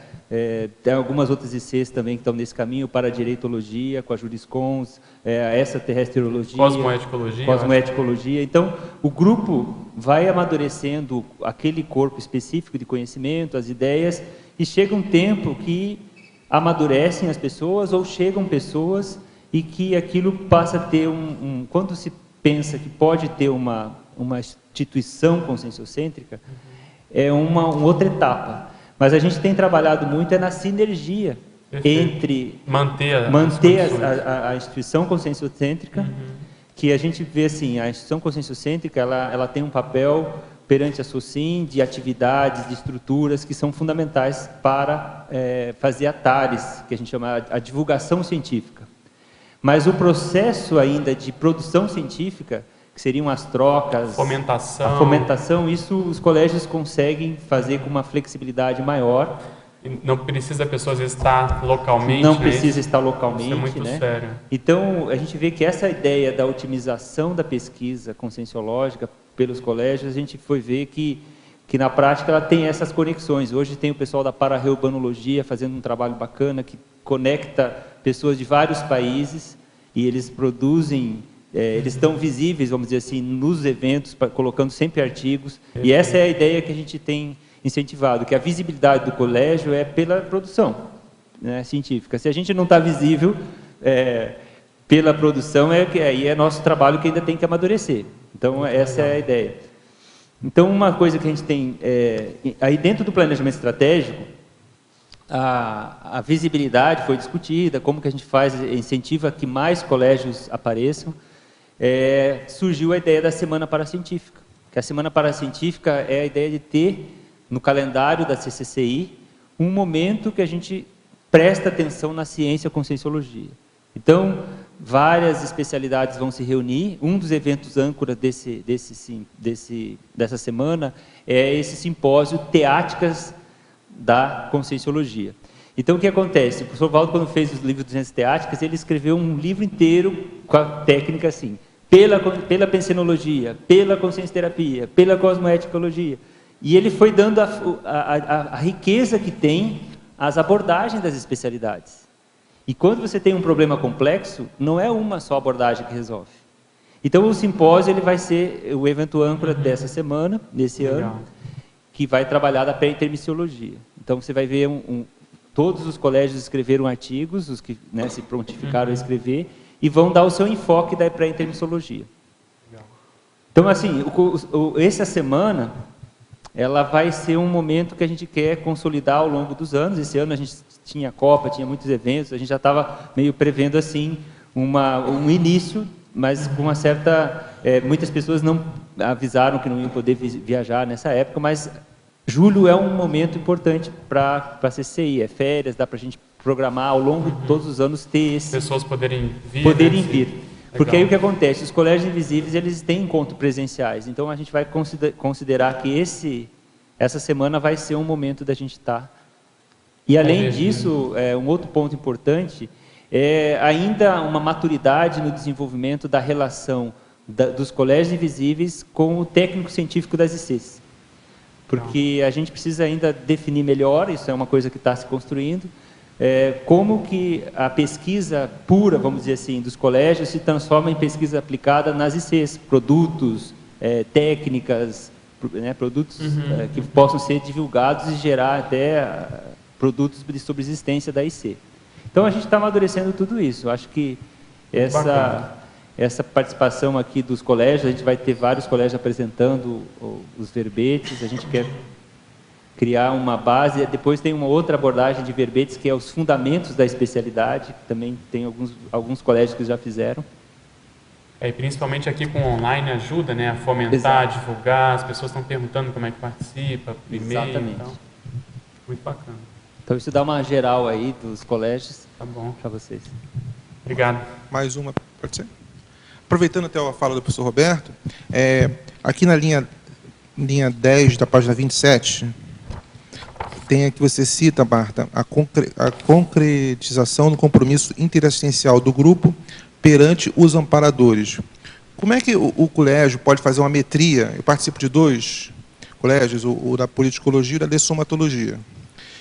Tem algumas outras ICs também que estão nesse caminho, para a direitologia, com a Juriscons, a extraterrestriologia, cosmoeticologia. Então, o grupo vai amadurecendo aquele corpo específico de conhecimento, as ideias, e chega um tempo que amadurecem as pessoas, ou chegam pessoas e que aquilo passa a ter quando se pensa que pode ter uma instituição conscienciocêntrica, é uma outra etapa. Mas a gente tem trabalhado muito na sinergia entre manter a instituição conscienciocêntrica, que a gente vê assim, a instituição conscienciocêntrica, ela tem um papel perante a SOCIM de atividades, de estruturas que são fundamentais para fazer a TARES, que a gente chama a divulgação científica. Mas o processo ainda de produção científica, que seriam as trocas, a fomentação, isso os colégios conseguem fazer com uma flexibilidade maior. Não precisa a pessoa às vezes estar localmente. Não precisa estar localmente. Isso é muito sério. Então, a gente vê que essa ideia da otimização da pesquisa conscienciológica pelos colégios, a gente foi ver que na prática ela tem essas conexões. Hoje tem o pessoal da para-reurbanologia fazendo um trabalho bacana que conecta pessoas de vários países e eles produzem, eles estão visíveis, vamos dizer assim, nos eventos, colocando sempre artigos. E essa é a ideia que a gente tem incentivado, que a visibilidade do colégio é pela produção, né, científica. Se a gente não está visível pela produção, aí é nosso trabalho que ainda tem que amadurecer. Então, essa é a ideia. Então, uma coisa que a gente tem, aí dentro do planejamento estratégico, a visibilidade foi discutida, como que a gente incentiva que mais colégios apareçam. Surgiu a ideia da Semana Paracientífica, que a Semana Paracientífica é a ideia de ter, no calendário da CCCI, um momento que a gente presta atenção na ciência e conscienciologia. Então, várias especialidades vão se reunir. Um dos eventos âncora dessa semana é esse simpósio Teáticas da Conscienciologia. Então, o que acontece? O professor Valdo, quando fez os livros 200 teáticas, ele escreveu um livro inteiro com a técnica assim, pela pensenologia, pela consciencioterapia, pela cosmoeticologia. E ele foi dando a riqueza que tem as abordagens das especialidades. E quando você tem um problema complexo, não é uma só abordagem que resolve. Então, o simpósio ele vai ser o evento âncora dessa semana, desse ano, que vai trabalhar da pré-intermissiologia. Então, você vai ver todos os colégios escreveram artigos, os que se prontificaram a escrever, e vão dar o seu enfoque da pré-intermissiologia. Então, assim, essa semana, ela vai ser um momento que a gente quer consolidar ao longo dos anos. Esse ano a gente tinha Copa, tinha muitos eventos, a gente já estava meio prevendo assim um início, mas com uma certa... muitas pessoas não avisaram que não iam poder viajar nessa época, mas julho é um momento importante para a CCI, férias, dá para a gente programar ao longo de todos os anos ter esse... Pessoas poderem vir. Porque aí o que acontece? Os colégios invisíveis, eles têm encontros presenciais, então a gente vai considerar que essa semana vai ser um momento da gente estar. E além disso, um outro ponto importante é ainda uma maturidade no desenvolvimento da relação dos colégios invisíveis com o técnico científico das ICs. Porque a gente precisa ainda definir melhor, isso é uma coisa que está se construindo, como que a pesquisa pura, vamos dizer assim, dos colégios se transforma em pesquisa aplicada nas ICs, produtos, técnicas, produtos que possam ser divulgados e gerar até produtos de subsistência da IC. Então, a gente está amadurecendo tudo isso. Eu acho que essa participação aqui dos colégios, a gente vai ter vários colégios apresentando os verbetes, a gente quer criar uma base, depois tem uma outra abordagem de verbetes, que é os fundamentos da especialidade, também tem alguns colégios que já fizeram. E principalmente aqui com o online ajuda, né, a fomentar, divulgar, as pessoas estão perguntando como é que participa, e-mail. Exatamente. Então, muito bacana. Então, isso dá uma geral aí dos colégios para vocês. Obrigado. Mais uma, pode ser? Aproveitando até a fala do professor Roberto, aqui na linha 10 da página 27, tem aqui, você cita, Marta, a concretização do compromisso interassistencial do grupo perante os amparadores. Como é que o colégio pode fazer uma metria? Eu participo de 2 colégios, o da politicologia e o da dessomatologia.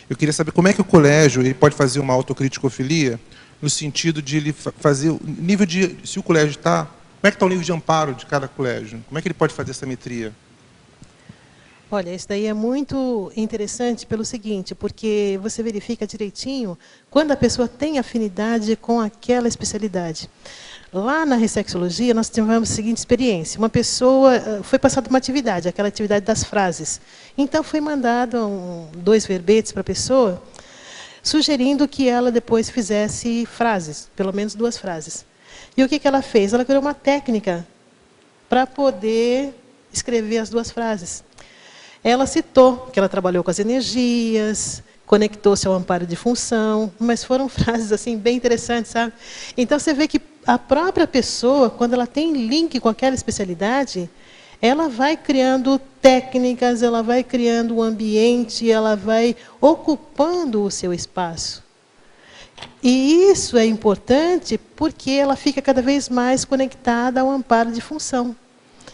Eu queria saber como é que o colégio ele pode fazer uma autocriticofilia, no sentido de ele fazer o nível de... Se o colégio está... Como é que está o nível de amparo de cada colégio? Como é que ele pode fazer essa metria? Olha, isso daí é muito interessante pelo seguinte, porque você verifica direitinho quando a pessoa tem afinidade com aquela especialidade. Lá na Ressexologia, nós tivemos a seguinte experiência. Uma pessoa, foi passada uma atividade, aquela atividade das frases. Então, foi mandado 2 verbetes para a pessoa, sugerindo que ela depois fizesse frases, pelo menos 2 frases. E o que ela fez? Ela criou uma técnica para poder escrever as 2 frases. Ela citou que ela trabalhou com as energias, conectou-se ao amparo de função, mas foram frases assim bem interessantes, sabe? Então você vê que a própria pessoa, quando ela tem link com aquela especialidade, ela vai criando técnicas, ela vai criando um ambiente, ela vai ocupando o seu espaço. E isso é importante porque ela fica cada vez mais conectada ao amparo de função.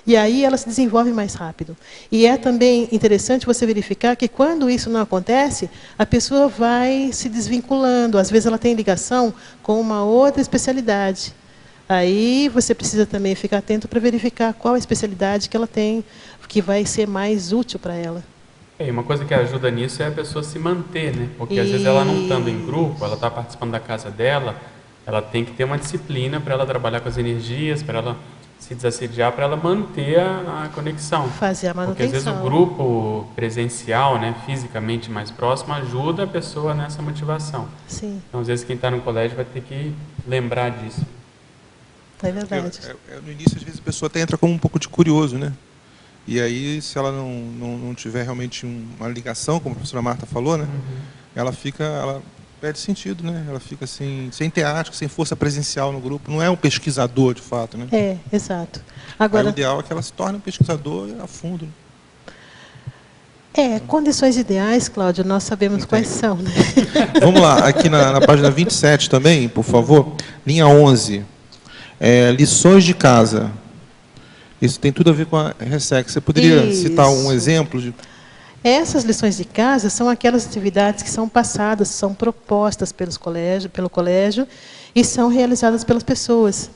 E aí ela se desenvolve mais rápido. E é também interessante você verificar que quando isso não acontece, a pessoa vai se desvinculando. Às vezes ela tem ligação com uma outra especialidade. Aí você precisa também ficar atento para verificar qual a especialidade que ela tem, que vai ser mais útil para ela. E uma coisa que ajuda nisso é a pessoa se manter, né? Porque às vezes ela não estando em grupo, ela está participando da casa dela, ela tem que ter uma disciplina para ela trabalhar com as energias, para ela se desassediar, para ela manter a conexão. Fazer a manutenção. Porque às vezes o grupo presencial, né, fisicamente mais próximo, ajuda a pessoa nessa motivação. Sim. Então, às vezes, quem está no colégio vai ter que lembrar disso. É verdade. No início, às vezes, a pessoa até entra como um pouco de curioso, né? E aí, se ela não tiver realmente uma ligação, como a professora Marta falou, né? Ela perde sentido, né? Ela fica assim, sem teático, sem força presencial no grupo. Não é um pesquisador, de fato, né? É, exato. Agora, aí, o ideal é que ela se torne um pesquisador a fundo. Né? Condições ideais, Cláudio, nós sabemos quais são. Né? Vamos lá, aqui na página 27 também, por favor, linha 11. Lições de casa. Isso tem tudo a ver com a Ressex. Você poderia citar um exemplo de... Essas lições de casa são aquelas atividades que são passadas, são propostas pelo colégio e são realizadas pelas pessoas.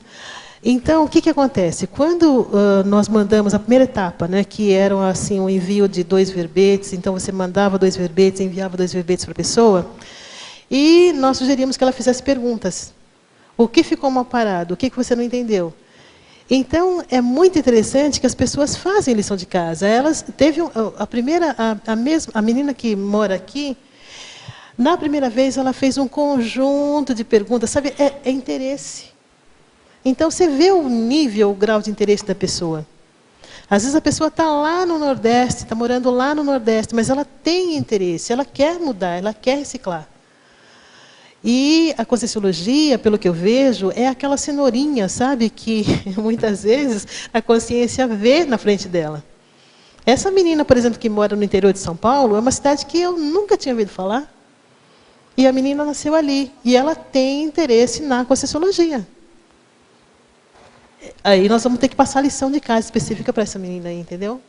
Então, o que acontece? Quando nós mandamos a primeira etapa, né, que era assim, um envio de 2 verbetes, então você mandava 2 verbetes, enviava 2 verbetes para a pessoa, e nós sugeríamos que ela fizesse perguntas. O que ficou mal parado? O que você não entendeu? Então, é muito interessante que as pessoas fazem lição de casa. Elas teve a menina que mora aqui, na primeira vez ela fez um conjunto de perguntas, sabe? É interesse. Então, você vê o nível, o grau de interesse da pessoa. Às vezes a pessoa está lá no Nordeste, está morando lá no Nordeste, mas ela tem interesse, ela quer mudar, ela quer reciclar. E a Conscienciologia, pelo que eu vejo, é aquela cenourinha, sabe, que muitas vezes a consciência vê na frente dela. Essa menina, por exemplo, que mora no interior de São Paulo, é uma cidade que eu nunca tinha ouvido falar. E a menina nasceu ali. E ela tem interesse na Conscienciologia. Aí nós vamos ter que passar a lição de casa específica para essa menina aí, entendeu?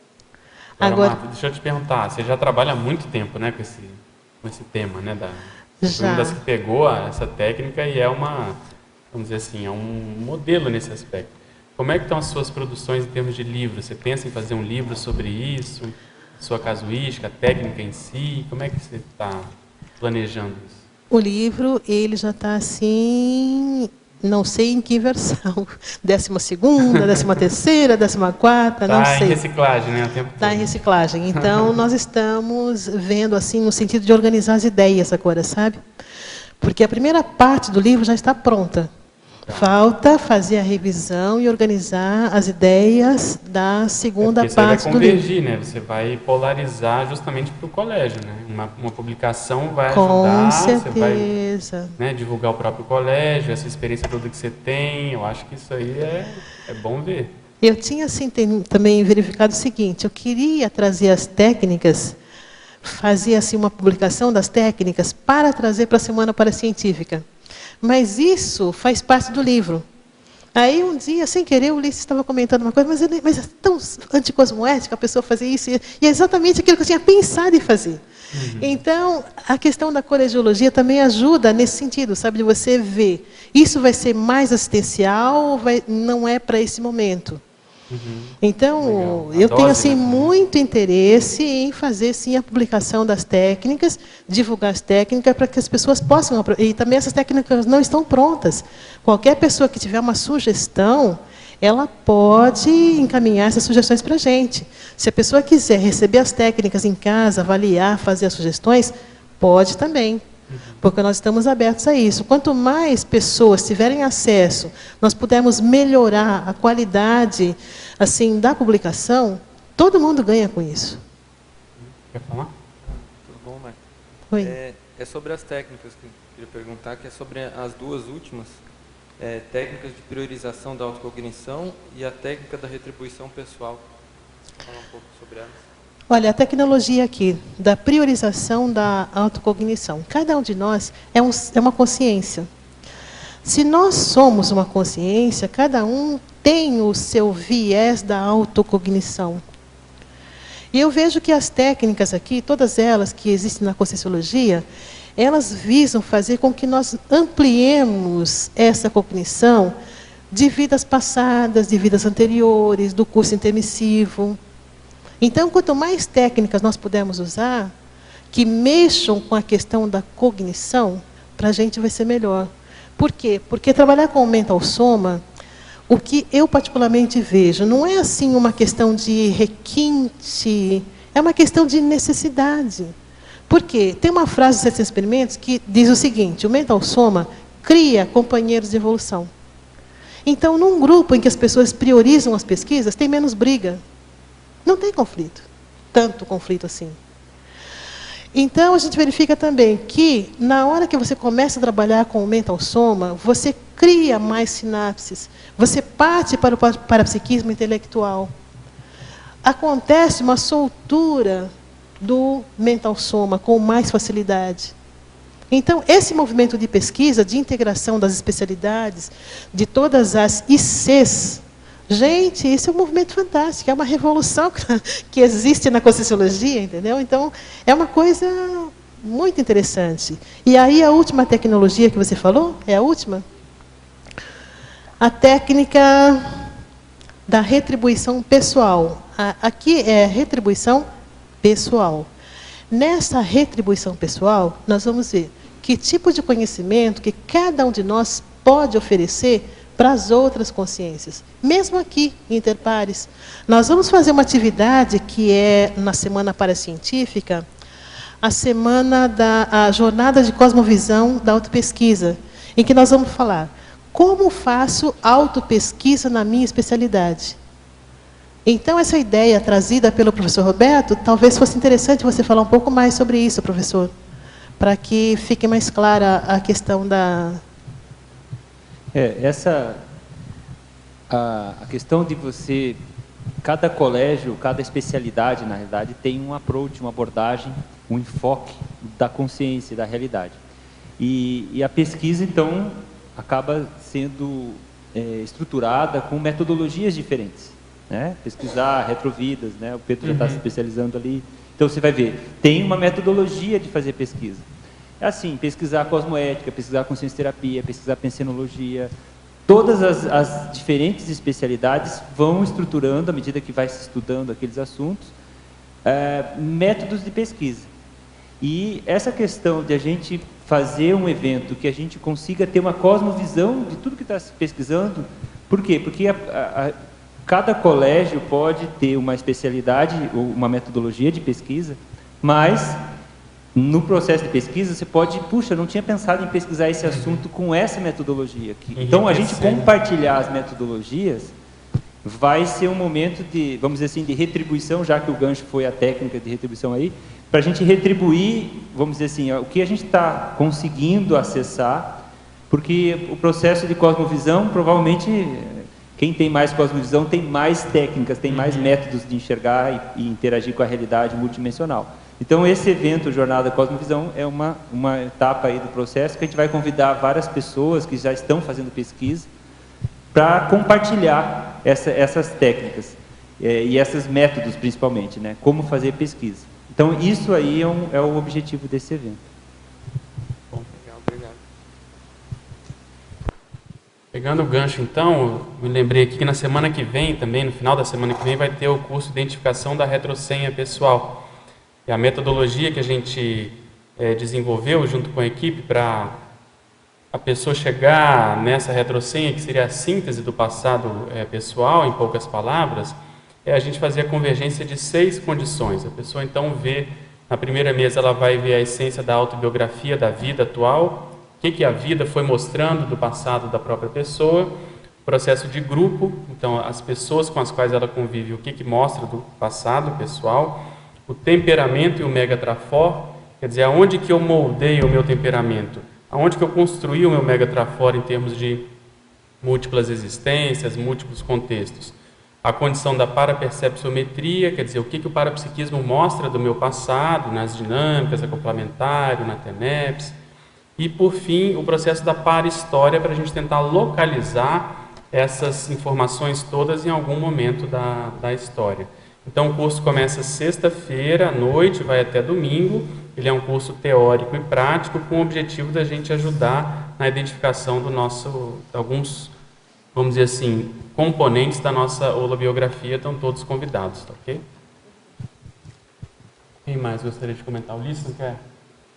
Agora, Marta, deixa eu te perguntar, você já trabalha há muito tempo, né, com esse tema, né, foi uma das que pegou essa técnica e vamos dizer assim, é um modelo nesse aspecto. Como é que estão as suas produções em termos de livros? Você pensa em fazer um livro sobre isso? Sua casuística, a técnica em si? Como é que você está planejando isso? O livro, ele já está assim, não sei em que versão. 12ª, 13ª, 14ª, não sei. Está em reciclagem, né? Está em reciclagem. Então, nós estamos vendo, assim, no sentido de organizar as ideias agora, sabe? Porque a primeira parte do livro já está pronta. Falta fazer a revisão e organizar as ideias da segunda parte do livro. Você vai convergir, né? Você vai polarizar justamente para o colégio, né? Uma publicação vai ajudar, Com você certeza. vai, né, divulgar o próprio colégio, essa experiência toda que você tem. Eu acho que isso aí é bom ver. Eu tinha assim, também verificado o seguinte, eu queria trazer as técnicas, fazer assim, uma publicação das técnicas para trazer para a Semana Paracientífica. Mas isso faz parte do livro. Aí, um dia, sem querer, o Ulisses estava comentando uma coisa, mas é tão anticosmoético a pessoa fazer isso, e é exatamente aquilo que eu tinha pensado em fazer. Então, a questão da colegiologia também ajuda nesse sentido, sabe, de você ver. Isso vai ser mais assistencial ou não é para esse momento? Então, eu tenho assim, muito interesse em fazer sim, a publicação das técnicas, divulgar as técnicas para que as pessoas possam... E também essas técnicas não estão prontas. Qualquer pessoa que tiver uma sugestão, ela pode encaminhar essas sugestões para a gente. Se a pessoa quiser receber as técnicas em casa, avaliar, fazer as sugestões, pode também. Porque nós estamos abertos a isso. Quanto mais pessoas tiverem acesso, nós pudermos melhorar a qualidade assim, da publicação, todo mundo ganha com isso. Quer falar? Tudo bom, Marta? Oi. É sobre as técnicas que eu queria perguntar, que é sobre as duas últimas, técnicas de priorização da autocognição e a técnica da retribuição pessoal. Você fala um pouco sobre elas? Olha, a tecnologia aqui, da priorização da autocognição. Cada um de nós é uma consciência. Se nós somos uma consciência, cada um tem o seu viés da autocognição. E eu vejo que as técnicas aqui, todas elas que existem na Conscienciologia, elas visam fazer com que nós ampliemos essa cognição de vidas passadas, de vidas anteriores, do curso intermissivo. Então, quanto mais técnicas nós pudermos usar, que mexam com a questão da cognição, para a gente vai ser melhor. Por quê? Porque trabalhar com o mental soma, o que eu particularmente vejo, não é assim uma questão de requinte, é uma questão de necessidade. Por quê? Tem uma frase dos 700 experimentos que diz o seguinte, o mental soma cria companheiros de evolução. Então, num grupo em que as pessoas priorizam as pesquisas, tem menos briga. Não tem conflito, tanto conflito assim. Então, a gente verifica também que, na hora que você começa a trabalhar com o mental soma, você cria mais sinapses, você parte para o parapsiquismo intelectual. Acontece uma soltura do mental soma com mais facilidade. Então, esse movimento de pesquisa, de integração das especialidades, de todas as ICs, gente, isso é um movimento fantástico, é uma revolução que existe na Conscienciologia, entendeu? Então, é uma coisa muito interessante. E aí, a última tecnologia que você falou, é a última? A técnica da retribuição pessoal. Aqui é retribuição pessoal. Nessa retribuição pessoal, nós vamos ver que tipo de conhecimento que cada um de nós pode oferecer para as outras consciências. Mesmo aqui, em Interpares, nós vamos fazer uma atividade que é, na Semana Paracientífica, a Jornada de Cosmovisão da Autopesquisa, em que nós vamos falar como faço autopesquisa na minha especialidade. Então, essa ideia trazida pelo professor Roberto, talvez fosse interessante você falar um pouco mais sobre isso, professor, para que fique mais clara a questão da... A questão de você, cada colégio, cada especialidade, na realidade, tem um approach, uma abordagem, um enfoque da consciência, da realidade. E a pesquisa, então, acaba sendo estruturada com metodologias diferentes. Né? Pesquisar retrovidas, né? O Pedro já está se especializando ali. Então, você vai ver, tem uma metodologia de fazer pesquisa. É assim, pesquisar cosmoética, pesquisar consciência-terapia, pesquisar pensenologia, todas as diferentes especialidades vão estruturando, à medida que vai se estudando aqueles assuntos, métodos de pesquisa. E essa questão de a gente fazer um evento que a gente consiga ter uma cosmovisão de tudo que está se pesquisando. Por quê? Porque cada colégio pode ter uma especialidade ou uma metodologia de pesquisa, mas no processo de pesquisa você pode, puxa, não tinha pensado em pesquisar esse assunto com essa metodologia aqui. Então a gente compartilhar as metodologias vai ser um momento de, vamos dizer assim, de retribuição, já que o gancho foi a técnica de retribuição aí, para a gente retribuir, vamos dizer assim, o que a gente está conseguindo acessar, porque o processo de cosmovisão, provavelmente, quem tem mais cosmovisão tem mais técnicas, tem mais métodos de enxergar e interagir com a realidade multidimensional. Então, esse evento, Jornada Cosmovisão, é uma etapa aí do processo que a gente vai convidar várias pessoas que já estão fazendo pesquisa para compartilhar essas técnicas e esses métodos, principalmente, né? Como fazer pesquisa. Então, isso aí é o objetivo desse evento. Bom, legal, obrigado. Pegando o gancho, então, eu me lembrei aqui que na semana que vem, também, no final da semana que vem, vai ter o curso de Identificação da Retrosenha Pessoal. E a metodologia que a gente desenvolveu junto com a equipe para a pessoa chegar nessa retrosenha, que seria a síntese do passado pessoal, em poucas palavras, é a gente fazer a convergência de 6 condições. A pessoa, então, vê, na primeira mesa, ela vai ver a essência da autobiografia, da vida atual, o que a vida foi mostrando do passado da própria pessoa, processo de grupo, então, as pessoas com as quais ela convive, o que mostra do passado pessoal, o temperamento e o megatrafor, quer dizer, aonde que eu moldei o meu temperamento, aonde que eu construí o meu megatrafor em termos de múltiplas existências, múltiplos contextos. A condição da parapercepciometria, quer dizer, o que o parapsiquismo mostra do meu passado, nas dinâmicas, acoplamentário, na TENEPS. E, por fim, o processo da parahistória, para a gente tentar localizar essas informações todas em algum momento da história. Então, o curso começa sexta-feira à noite, vai até domingo. Ele é um curso teórico e prático, com o objetivo da gente ajudar na identificação alguns, vamos dizer assim, componentes da nossa holobiografia. Estão todos convidados, tá ok? Quem mais gostaria de comentar? Ulisses, não quer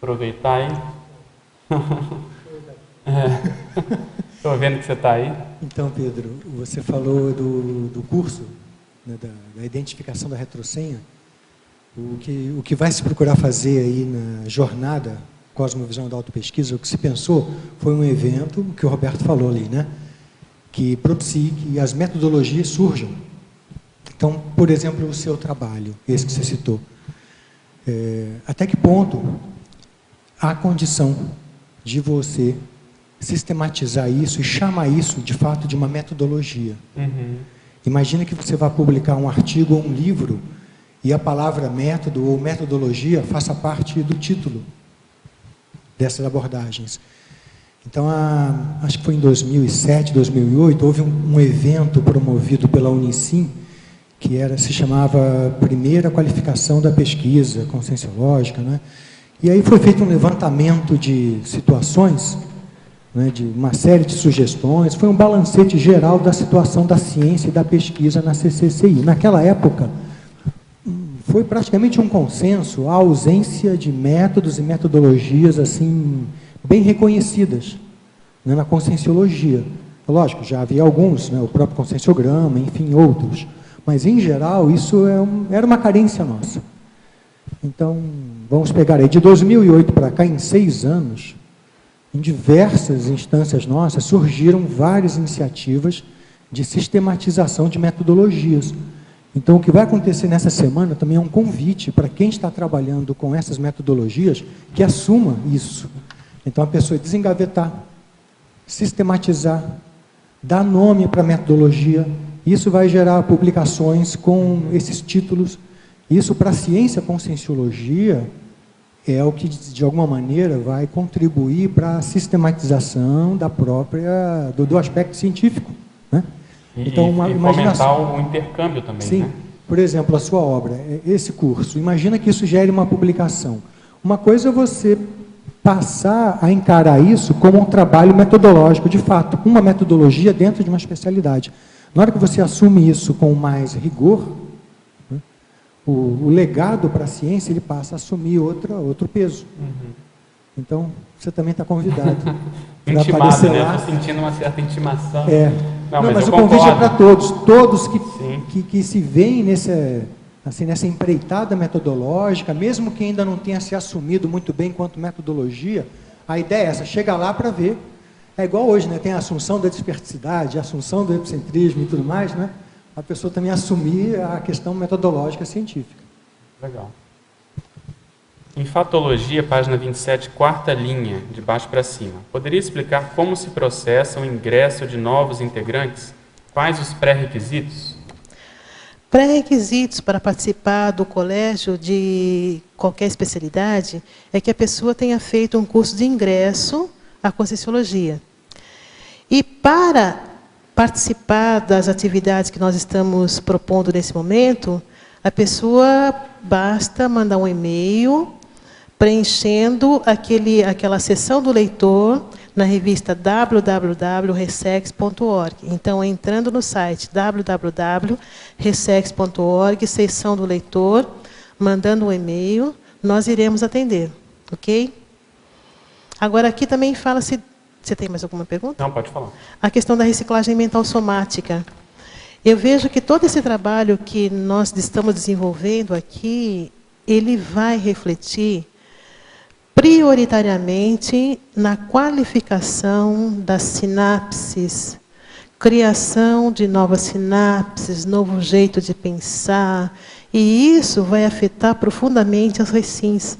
aproveitar aí? Estou vendo que você está aí. Então, Pedro, você falou do curso, né, da identificação da retrosenha. O que vai se procurar fazer aí na jornada Cosmovisão da Autopesquisa, o que se pensou foi um evento, que o Roberto falou ali, né, que propicie que as metodologias surjam. Então, por exemplo, o seu trabalho, esse que você citou. Até que ponto há condição de você sistematizar isso e chamar isso, de fato, de uma metodologia? Imagina que você vai publicar um artigo ou um livro e a palavra método ou metodologia faça parte do título dessas abordagens. Então, acho que foi em 2007, 2008, houve um evento promovido pela Unicim, que se chamava Primeira Qualificação da Pesquisa Conscienciológica, né? E aí foi feito um levantamento de situações, né, de uma série de sugestões, foi um balancete geral da situação da ciência e da pesquisa na CCCI. Naquela época, foi praticamente um consenso a ausência de métodos e metodologias assim bem reconhecidas, né, na conscienciologia. Lógico, já havia alguns, né, o próprio conscienciograma, enfim, outros. Mas, em geral, isso era uma carência nossa. Então, vamos pegar aí, de 2008 para cá, em 6 anos, em diversas instâncias nossas, surgiram várias iniciativas de sistematização de metodologias. Então, o que vai acontecer nessa semana também é um convite para quem está trabalhando com essas metodologias que assuma isso. Então, a pessoa desengavetar, sistematizar, dar nome para a metodologia. Isso vai gerar publicações com esses títulos. Isso, para a ciência conscienciologia, é o que, de alguma maneira, vai contribuir para a sistematização do aspecto científico, né? Então, e fomentar o intercâmbio também. Sim. Né? Por exemplo, a sua obra, esse curso, imagina que isso gere uma publicação. Uma coisa é você passar a encarar isso como um trabalho metodológico, de fato, uma metodologia dentro de uma especialidade. Na hora que você assume isso com mais rigor, né, o legado para a ciência ele passa a assumir outro peso. Então, você também está convidado. Intimado, né? Estou sentindo uma certa intimação. Não, mas o convite é para todos. Todos que se veem nessa empreitada metodológica, mesmo que ainda não tenha se assumido muito bem quanto metodologia, a ideia é essa, chega lá para ver. É igual hoje, né? Tem a assunção da dispersidade, a assunção do epicentrismo e tudo mais, né? A pessoa também assumir a questão metodológica científica. Legal. Em Fatologia, página 27, quarta linha, de baixo para cima. Poderia explicar como se processa o ingresso de novos integrantes? Quais os pré-requisitos? Pré-requisitos para participar do colégio de qualquer especialidade é que a pessoa tenha feito um curso de ingresso à Conscienciologia. E para participar das atividades que nós estamos propondo nesse momento, a pessoa basta mandar um e-mail preenchendo aquela seção do leitor na revista www.resex.org. Então, entrando no site www.resex.org, seção do leitor, mandando um e-mail, nós iremos atender, ok? Agora, aqui também fala-se... Você tem mais alguma pergunta? Não, pode falar. A questão da reciclagem mental somática. Eu vejo que todo esse trabalho que nós estamos desenvolvendo aqui, ele vai refletir prioritariamente na qualificação das sinapses, criação de novas sinapses, novo jeito de pensar, e isso vai afetar profundamente as recins.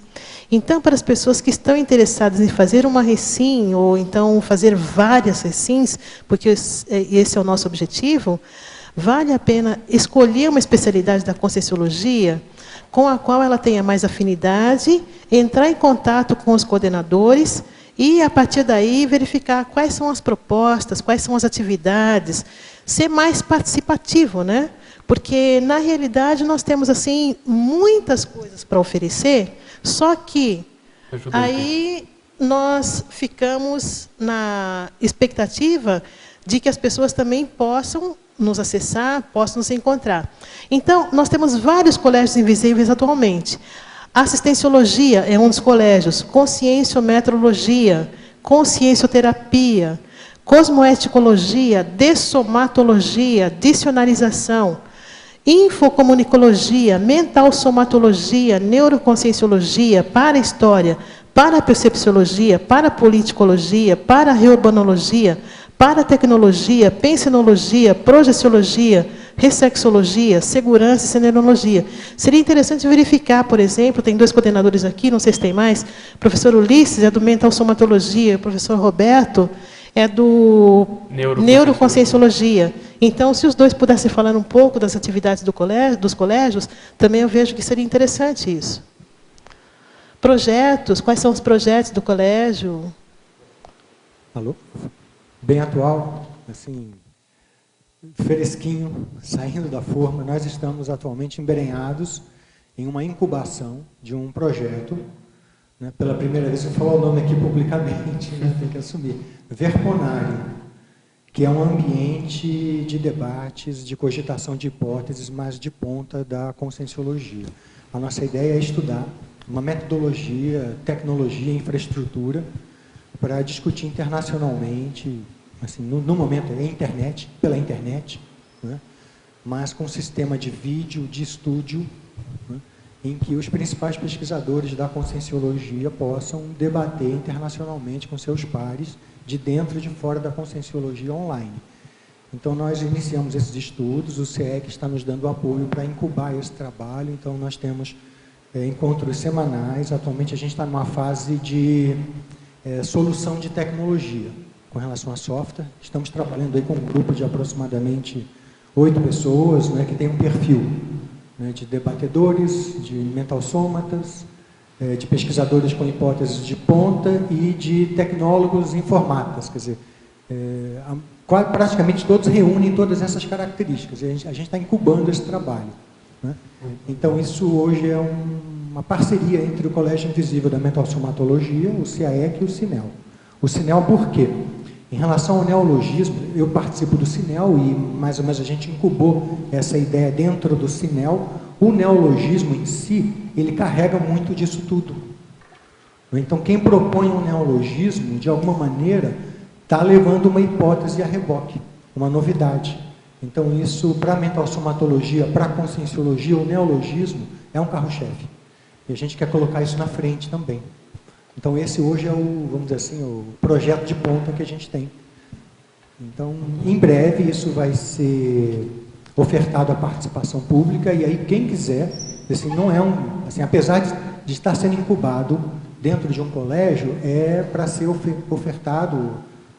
Então, para as pessoas que estão interessadas em fazer uma recim, ou então fazer várias recins, porque esse é o nosso objetivo, vale a pena escolher uma especialidade da Conscienciologia com a qual ela tenha mais afinidade, entrar em contato com os coordenadores e, a partir daí, verificar quais são as propostas, quais são as atividades, ser mais participativo, né? Porque, na realidade, nós temos assim muitas coisas para oferecer, só que aí nós ficamos na expectativa de que as pessoas também possam nos acessar, possam nos encontrar. Então, nós temos vários colégios invisíveis atualmente. A Assistenciologia é um dos colégios, Conscienciometrologia, Consciencioterapia, Cosmoeticologia, Dessomatologia, Dicionarização, Infocomunicologia, Mentalsomatologia, Neuroconscienciologia, Para-História, Para-Percepciologia, Para-Politicologia, Para-Reurbanologia, Para-Tecnologia, Pensinologia, Projeciologia, Ressexologia, Segurança e Cenerologia. Seria interessante verificar, por exemplo, tem 2 coordenadores aqui, não sei se tem mais, o professor Ulisses é do Mentalsomatologia, o professor Roberto é do Neuroconscienciologia. Então, se os 2 pudessem falar um pouco das atividades dos colégios, também eu vejo que seria interessante isso. Projetos, quais são os projetos do colégio? Alô? Bem atual, assim, fresquinho, saindo da forma. Nós estamos atualmente embrenhados em uma incubação de um projeto, né, pela primeira vez, eu vou falar o nome aqui publicamente, né, tem que assumir, Verponário, que é um ambiente de debates, de cogitação de hipóteses, mas de ponta da conscienciologia. A nossa ideia é estudar uma metodologia, tecnologia, infraestrutura, para discutir internacionalmente, assim, no momento é internet, pela internet, né, mas com um sistema de vídeo, de estúdio, né, em que os principais pesquisadores da conscienciologia possam debater internacionalmente com seus pares, de dentro e de fora da conscienciologia online. Então, nós iniciamos esses estudos, o CEEC está nos dando apoio para incubar esse trabalho, então nós temos encontros semanais. Atualmente a gente está numa fase de solução de tecnologia com relação a software. Estamos trabalhando aí com um grupo de aproximadamente 8 pessoas, né, que tem um perfil, né, de debatedores, de mentalsômatas, de pesquisadores com hipóteses de ponta e de tecnólogos informatas. Uma dizer, praticamente todos reúnem todas essas características. E a gente está incubando esse trabalho, né? Então, isso hoje é uma parceria entre o Colégio Invisível da Mentalsomatologia, o CAEC e o CINEL. O CINEL por quê? Em relação ao neologismo, eu participo do CINEL e mais ou menos a gente incubou essa ideia dentro do CINEL. o neologismo em si, ele carrega muito disso tudo. Então, quem propõe um neologismo, de alguma maneira, está levando uma hipótese a reboque, uma novidade. Então, isso, para a mental-somatologia, para a conscienciologia, o neologismo é um carro-chefe. E a gente quer colocar isso na frente também. Então, esse hoje é o, vamos dizer assim, o projeto de ponta que a gente tem. Então, em breve, isso vai ser ofertado à participação pública, e aí quem quiser, assim, não é assim, apesar de estar sendo incubado dentro de um colégio, é para ser ofertado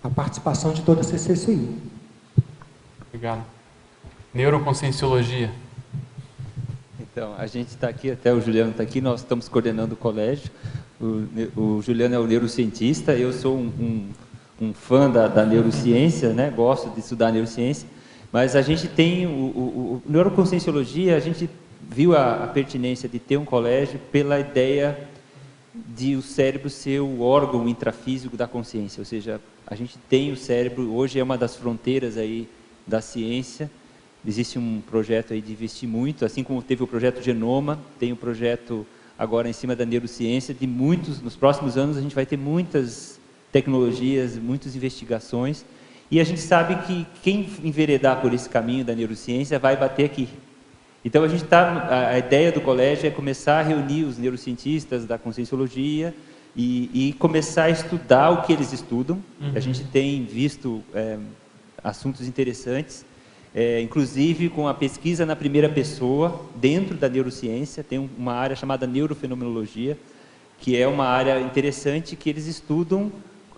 a participação de toda a CCCI. Obrigado. Neuroconscienciologia. Então, a gente está aqui, até o Juliano está aqui, nós estamos coordenando o colégio. O Juliano é o neurocientista, eu sou um fã da neurociência, né? Gosto de estudar neurociência, mas a gente tem o neuroconscienciologia, a gente viu a pertinência de ter um colégio pela ideia de o cérebro ser o órgão intrafísico da consciência, ou seja, a gente tem o cérebro, hoje é uma das fronteiras aí da ciência. Existe um projeto aí de investir muito, assim como teve o projeto Genoma, tem o projeto agora em cima da neurociência, de muitos, nos próximos anos a gente vai ter muitas tecnologias, muitas investigações, e a gente sabe que quem enveredar por esse caminho da neurociência vai bater aqui. Então a gente a ideia do colégio é começar a reunir os neurocientistas da conscienciologia e começar a estudar o que eles estudam. A gente tem visto assuntos interessantes, inclusive com a pesquisa na primeira pessoa, dentro da neurociência, tem uma área chamada neurofenomenologia, que é uma área interessante que eles estudam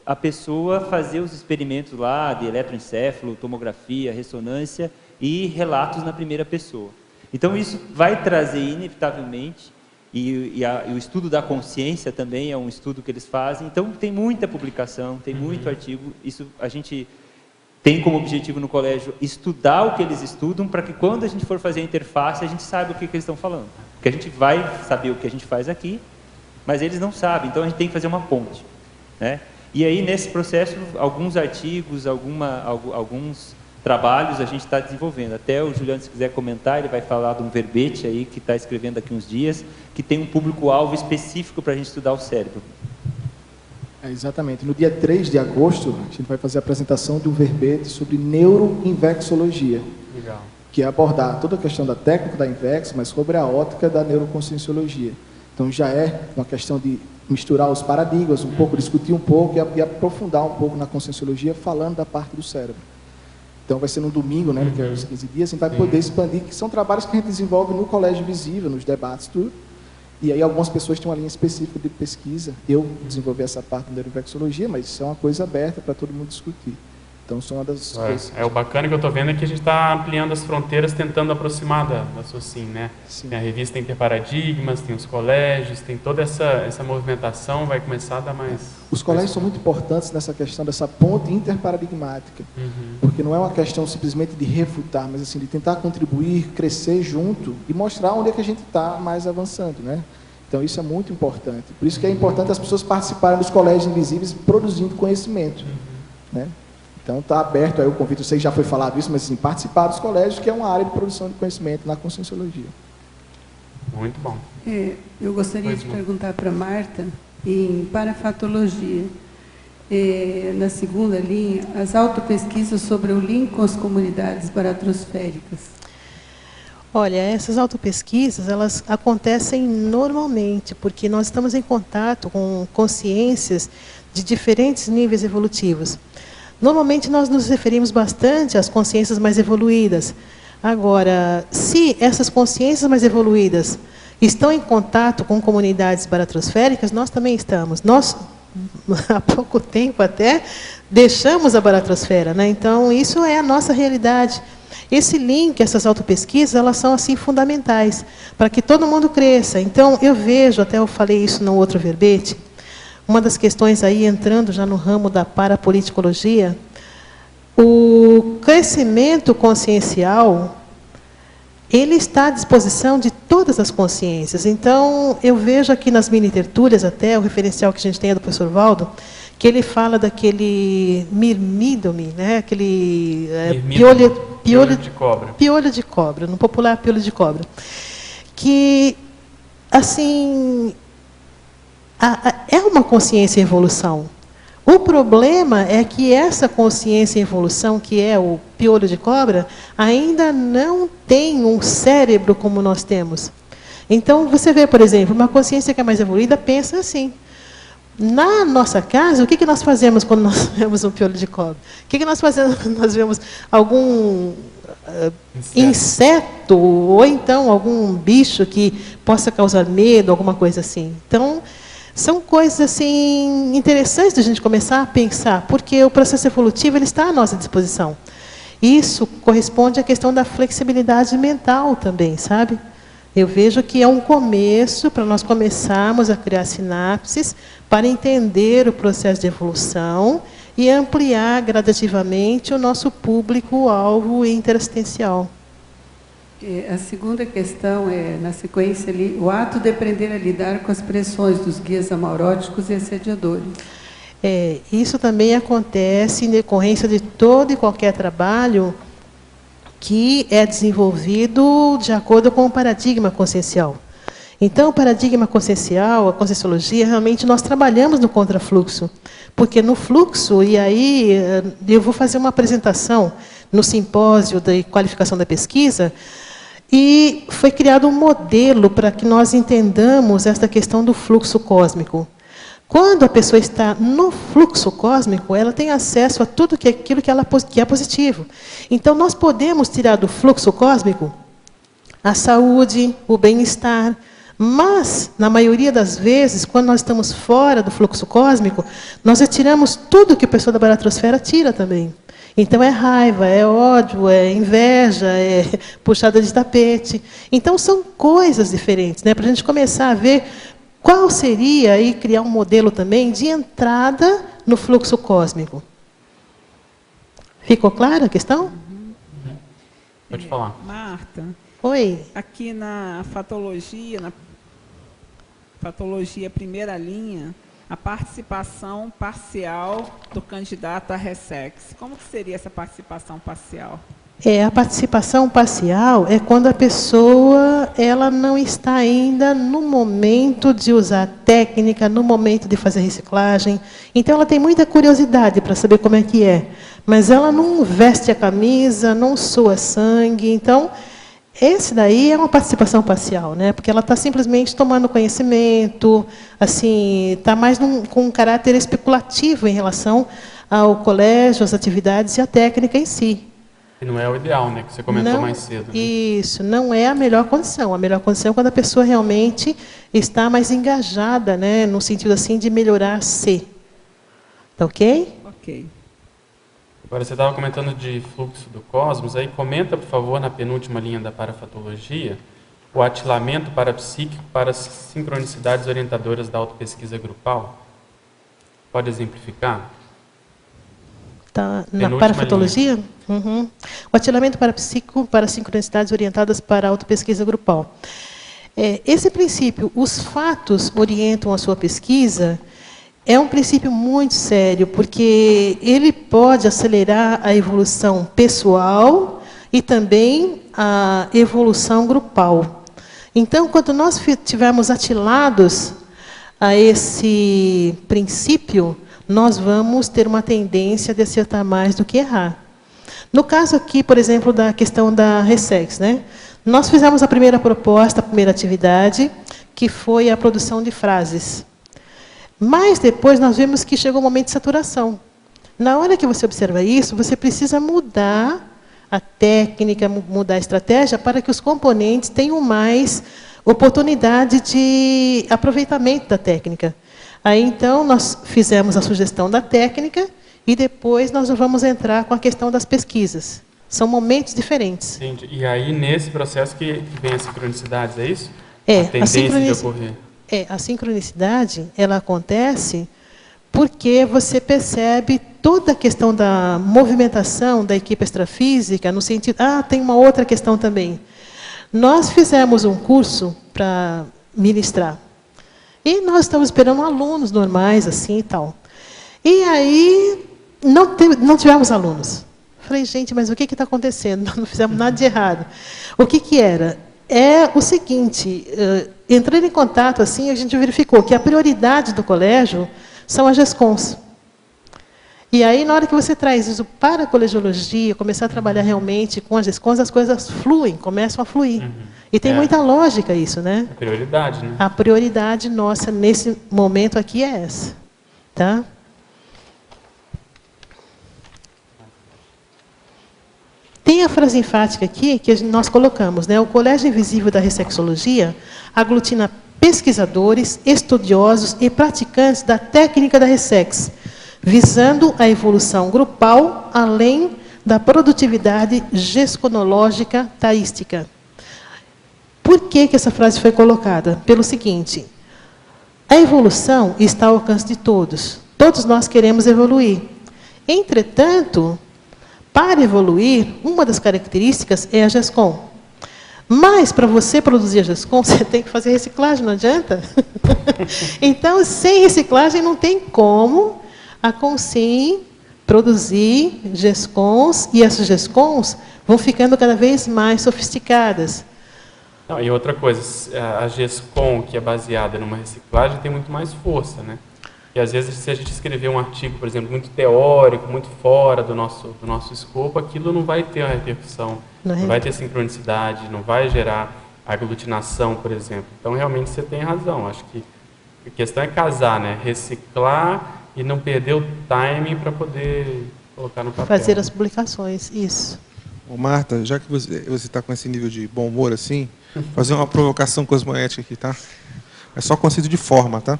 a pessoa fazer os experimentos lá de eletroencefalo, tomografia, ressonância e relatos na primeira pessoa. Então isso vai trazer inevitavelmente, e o estudo da consciência também é um estudo que eles fazem, então tem muita publicação, tem muito artigo, isso a gente tem como objetivo no colégio estudar o que eles estudam, para que quando a gente for fazer a interface, a gente saiba o que eles estão falando. Porque a gente vai saber o que a gente faz aqui, mas eles não sabem, então a gente tem que fazer uma ponte, né? E aí, nesse processo, alguns artigos, alguns trabalhos a gente está desenvolvendo. Até o Juliano, se quiser comentar, ele vai falar de um verbete aí que está escrevendo daqui uns dias, que tem um público-alvo específico para a gente estudar o cérebro. Exatamente. No dia 3 de agosto, a gente vai fazer a apresentação de um verbete sobre neuroinvexologia. Legal. Que é abordar toda a questão da técnica da Invex, mas sobre a ótica da neuroconscienciologia. Então já é uma questão de misturar os paradigmas, um pouco, discutir um pouco e aprofundar um pouco na conscienciologia, falando da parte do cérebro. Então vai ser no domingo, né, que é os 15 dias, a gente vai poder expandir, que são trabalhos que a gente desenvolve no Colégio Visível, nos debates, tudo. E aí algumas pessoas têm uma linha específica de pesquisa. Eu desenvolvi essa parte da neuroinvexologia, mas isso é uma coisa aberta para todo mundo discutir. Então, são uma das coisas... O bacana que eu estou vendo é que a gente está ampliando as fronteiras, tentando aproximar da SOCIM, né? Sim. Tem a revista Interparadigmas, tem os colégios, tem toda essa movimentação, vai começar a dar mais... Os colégios são muito importantes nessa questão dessa ponte interparadigmática, porque não é uma questão simplesmente de refutar, mas assim, de tentar contribuir, crescer junto e mostrar onde é que a gente está mais avançando, né? Então, isso é muito importante. Por isso que é importante as pessoas participarem dos colégios invisíveis produzindo conhecimento, né? Então, está aberto aí o convite, eu sei que já foi falado isso, mas assim, participar dos colégios, que é uma área de produção de conhecimento na conscienciologia. Muito bom. Eu gostaria de perguntar para a Marta, em parafatologia, na segunda linha, as autopesquisas sobre o link com as comunidades baratrosféricas. Olha, essas autopesquisas, elas acontecem normalmente, porque nós estamos em contato com consciências de diferentes níveis evolutivos. Normalmente, nós nos referimos bastante às consciências mais evoluídas. Agora, se essas consciências mais evoluídas estão em contato com comunidades baratrosféricas, nós também estamos. Nós, há pouco tempo até, deixamos a baratrosfera, né? Então, isso é a nossa realidade. Esse link, essas autopesquisas, elas são assim fundamentais para que todo mundo cresça. Então, eu vejo, até eu falei isso no outro verbete, uma das questões aí, entrando já no ramo da parapoliticologia, o crescimento consciencial, ele está à disposição de todas as consciências. Então, eu vejo aqui nas mini-tertúlias, até o referencial que a gente tem é do professor Valdo, que ele fala daquele mirmídome, né? Aquele piolho de cobra. Piolho de cobra, no popular piolho de cobra, que, assim, é uma consciência em evolução. O problema é que essa consciência em evolução, que é o piolho de cobra, ainda não tem um cérebro como nós temos. Então, você vê, por exemplo, uma consciência que é mais evoluída pensa assim. Na nossa casa, o que nós fazemos quando nós vemos um piolho de cobra? O que nós fazemos quando nós vemos algum inseto, ou então algum bicho que possa causar medo, alguma coisa assim? Então, são coisas assim interessantes de a gente começar a pensar, porque o processo evolutivo ele está à nossa disposição. Isso corresponde à questão da flexibilidade mental também, sabe? Eu vejo que é um começo para nós começarmos a criar sinapses para entender o processo de evolução e ampliar gradativamente o nosso público-alvo interassistencial. A segunda questão é, na sequência ali, o ato de aprender a lidar com as pressões dos guias amauróticos e assediadores. Isso também acontece em decorrência de todo e qualquer trabalho que é desenvolvido de acordo com o paradigma consciencial. Então, o paradigma consciencial, a conscienciologia, realmente nós trabalhamos no contrafluxo. Porque no fluxo, e aí eu vou fazer uma apresentação no simpósio da qualificação da pesquisa, e foi criado um modelo para que nós entendamos esta questão do fluxo cósmico. Quando a pessoa está no fluxo cósmico, ela tem acesso a tudo aquilo que é positivo. Então, nós podemos tirar do fluxo cósmico a saúde, o bem-estar, mas, na maioria das vezes, quando nós estamos fora do fluxo cósmico, nós retiramos tudo que a pessoa da baratrosfera tira também. Então, é raiva, é ódio, é inveja, é puxada de tapete. Então, são coisas diferentes, né? Para a gente começar a ver qual seria, aí, criar um modelo também de entrada no fluxo cósmico. Ficou clara a questão? Pode falar. Marta. Oi. Aqui na fatologia primeira linha, a participação parcial do candidato a Ressex. Como que seria essa participação parcial? A participação parcial é quando a pessoa ela não está ainda no momento de usar técnica, no momento de fazer reciclagem. Então, ela tem muita curiosidade para saber como é que é. Mas ela não veste a camisa, não soa sangue. Então, esse daí é uma participação parcial, né? Porque ela está simplesmente tomando conhecimento, assim, está mais com um caráter especulativo em relação ao colégio, às atividades e à técnica em si. E não é o ideal, né? Que você comentou mais cedo. Né? Isso, não é a melhor condição. A melhor condição é quando a pessoa realmente está mais engajada, né? No sentido assim de melhorar-se. Tá ok? Ok. Agora, você estava comentando de fluxo do cosmos, aí comenta, por favor, na penúltima linha da parafatologia, o atilamento parapsíquico para as sincronicidades orientadoras da autopesquisa grupal. Pode exemplificar? Tá, na parafatologia? Uhum. O atilamento parapsíquico para sincronicidades orientadas para a autopesquisa grupal. Esse princípio, os fatos orientam a sua pesquisa, é um princípio muito sério, porque ele pode acelerar a evolução pessoal e também a evolução grupal. Então, quando nós estivermos atilados a esse princípio, nós vamos ter uma tendência de acertar mais do que errar. No caso aqui, por exemplo, da questão da Ressex, né? Nós fizemos a primeira proposta, a primeira atividade, que foi a produção de frases. Mas depois nós vimos que chegou o momento de saturação. Na hora que você observa isso, você precisa mudar a técnica, mudar a estratégia para que os componentes tenham mais oportunidade de aproveitamento da técnica. Aí, então, nós fizemos a sugestão da técnica e depois nós vamos entrar com a questão das pesquisas. São momentos diferentes. Entendi. E aí, nesse processo que vem as sincronicidades, é isso? A tendência de ocorrer. A sincronicidade, ela acontece porque você percebe toda a questão da movimentação da equipe extrafísica, no sentido... tem uma outra questão também. Nós fizemos um curso para ministrar. E nós estávamos esperando alunos normais, assim e tal. E aí, não tivemos alunos. Falei, gente, mas o que está acontecendo? Não fizemos nada de errado. O que era? é o seguinte, entrando em contato, assim, a gente verificou que a prioridade do colégio são as GESCONs. E aí, na hora que você traz isso para a colegiologia, começar a trabalhar realmente com as GESCONs, as coisas fluem, começam a fluir. E tem muita lógica isso, né? A prioridade, né? A prioridade nossa, nesse momento aqui, é essa. Tá? Tem a frase enfática aqui, que nós colocamos, né? O Colégio Invisível da Ressexologia aglutina pesquisadores, estudiosos e praticantes da técnica da Ressex, visando a evolução grupal, além da produtividade gesconológica taística. Por que essa frase foi colocada? Pelo seguinte, a evolução está ao alcance de todos. Todos nós queremos evoluir. Entretanto, para evoluir, uma das características é a GESCON. Mas, para você produzir a GESCON, você tem que fazer reciclagem, não adianta? Então, sem reciclagem, não tem como a Consim produzir GESCONs, e essas GESCONs vão ficando cada vez mais sofisticadas. Não, e outra coisa, a GESCON, que é baseada numa reciclagem, tem muito mais força, né? E às vezes, se a gente escrever um artigo, por exemplo, muito teórico, muito fora do nosso escopo, aquilo não vai ter uma repercussão, não vai ter sincronicidade, não vai gerar aglutinação, por exemplo. Então, realmente, você tem razão. Acho que a questão é casar, né? Reciclar e não perder o timing para poder colocar no papel. Fazer as publicações, isso. Ô, Marta, já que você está com esse nível de bom humor assim, fazer uma provocação cosmoética aqui, tá? É só conceito de forma, tá?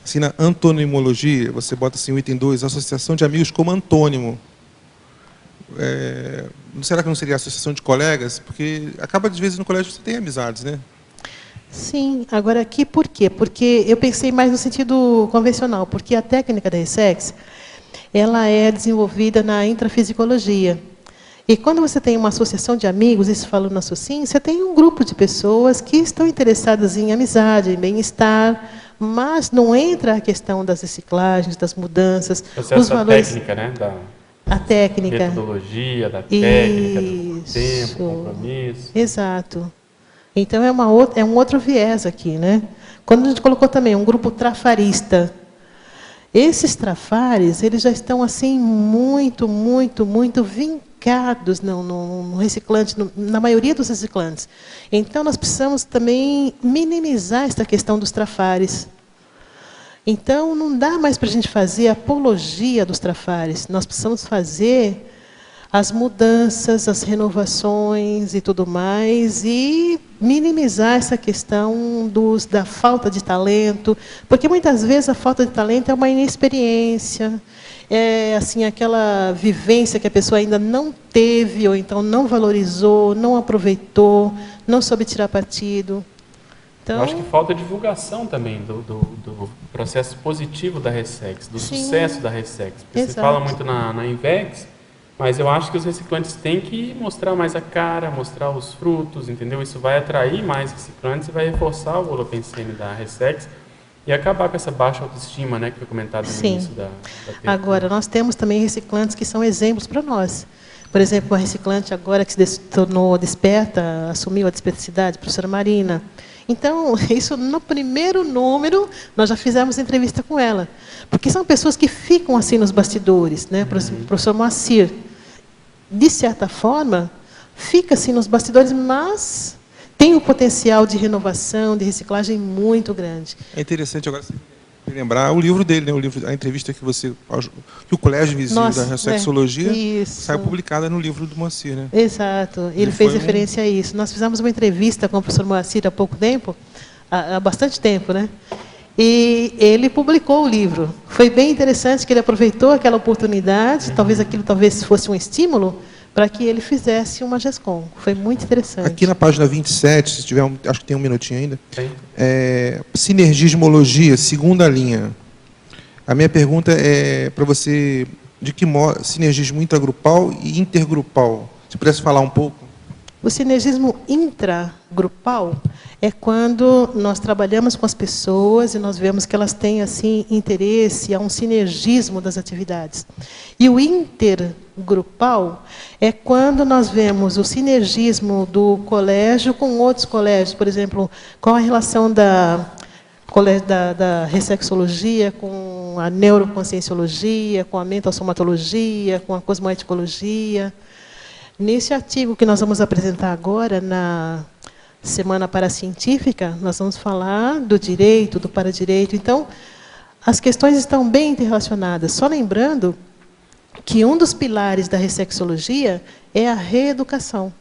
Assim, na antonimologia, você bota assim o item 2, associação de amigos como antônimo. Será que não seria associação de colegas? Porque acaba, de vezes, no colégio você tem amizades, né? Sim. Agora, aqui por quê? Porque eu pensei mais no sentido convencional, porque a técnica da Ressex, ela é desenvolvida na intrafisicologia. E quando você tem uma associação de amigos, isso falando na SOCIM, você tem um grupo de pessoas que estão interessadas em amizade, em bem-estar, mas não entra a questão das reciclagens, das mudanças, os valores... técnica, né? A técnica. Metodologia, da técnica, do tempo, compromisso. Exato. Então, é um outro viés aqui, né? Quando a gente colocou também um grupo trafarista, esses trafares, eles já estão assim muito vincados no reciclante, na maioria dos reciclantes. Então, nós precisamos também minimizar essa questão dos trafares. Então, não dá mais para a gente fazer apologia dos trafares. Nós precisamos fazer as mudanças, as renovações e tudo mais, e minimizar essa questão da falta de talento, porque muitas vezes a falta de talento é uma inexperiência, é assim, aquela vivência que a pessoa ainda não teve, ou então não valorizou, não aproveitou, não soube tirar partido. Então, eu acho que falta divulgação também do processo positivo da Ressex, do sucesso da Ressex. Porque você fala muito na Invex, mas eu acho que os reciclantes têm que mostrar mais a cara, mostrar os frutos, entendeu? Isso vai atrair mais reciclantes e vai reforçar o holopensene da Ressex e acabar com essa baixa autoestima, né, que foi comentado no início da Agora, nós temos também reciclantes que são exemplos para nós. Por exemplo, uma reciclante agora que se tornou desperta, assumiu a desperticidade, a professora Marina. Então, isso no primeiro número, nós já fizemos entrevista com ela. Porque são pessoas que ficam assim nos bastidores, né? O professor Moacir, de certa forma, fica assim nos bastidores, mas tem um potencial de renovação, de reciclagem muito grande. É interessante agora lembrar o livro dele, né? A entrevista que o Colégio Invisível da Ressexologia saiu publicada no livro do Moacir, né? Exato. Ele fez referência a isso. Nós fizemos uma entrevista com o professor Moacir há pouco tempo, há bastante tempo, né? E ele publicou o livro. Foi bem interessante que ele aproveitou aquela oportunidade, talvez aquilo fosse um estímulo para que ele fizesse uma GESCON. Foi muito interessante. Aqui na página 27, se tiver, acho que tem um minutinho ainda, sinergismologia, segunda linha. A minha pergunta é para você, de que modo, sinergismo intragrupal e intergrupal? Se pudesse falar um pouco. O sinergismo intragrupal é quando nós trabalhamos com as pessoas e nós vemos que elas têm assim interesse, há um sinergismo das atividades. E o intergrupal é quando nós vemos o sinergismo do colégio com outros colégios. Por exemplo, qual a relação da ressexologia com a neuroconscienciologia, com a mentalsomatologia, com a cosmoeticologia. Nesse artigo que nós vamos apresentar agora, na Semana Paracientífica, nós vamos falar do direito, do paradireito. Então, as questões estão bem interrelacionadas. Só lembrando que um dos pilares da ressexologia é a reeducação.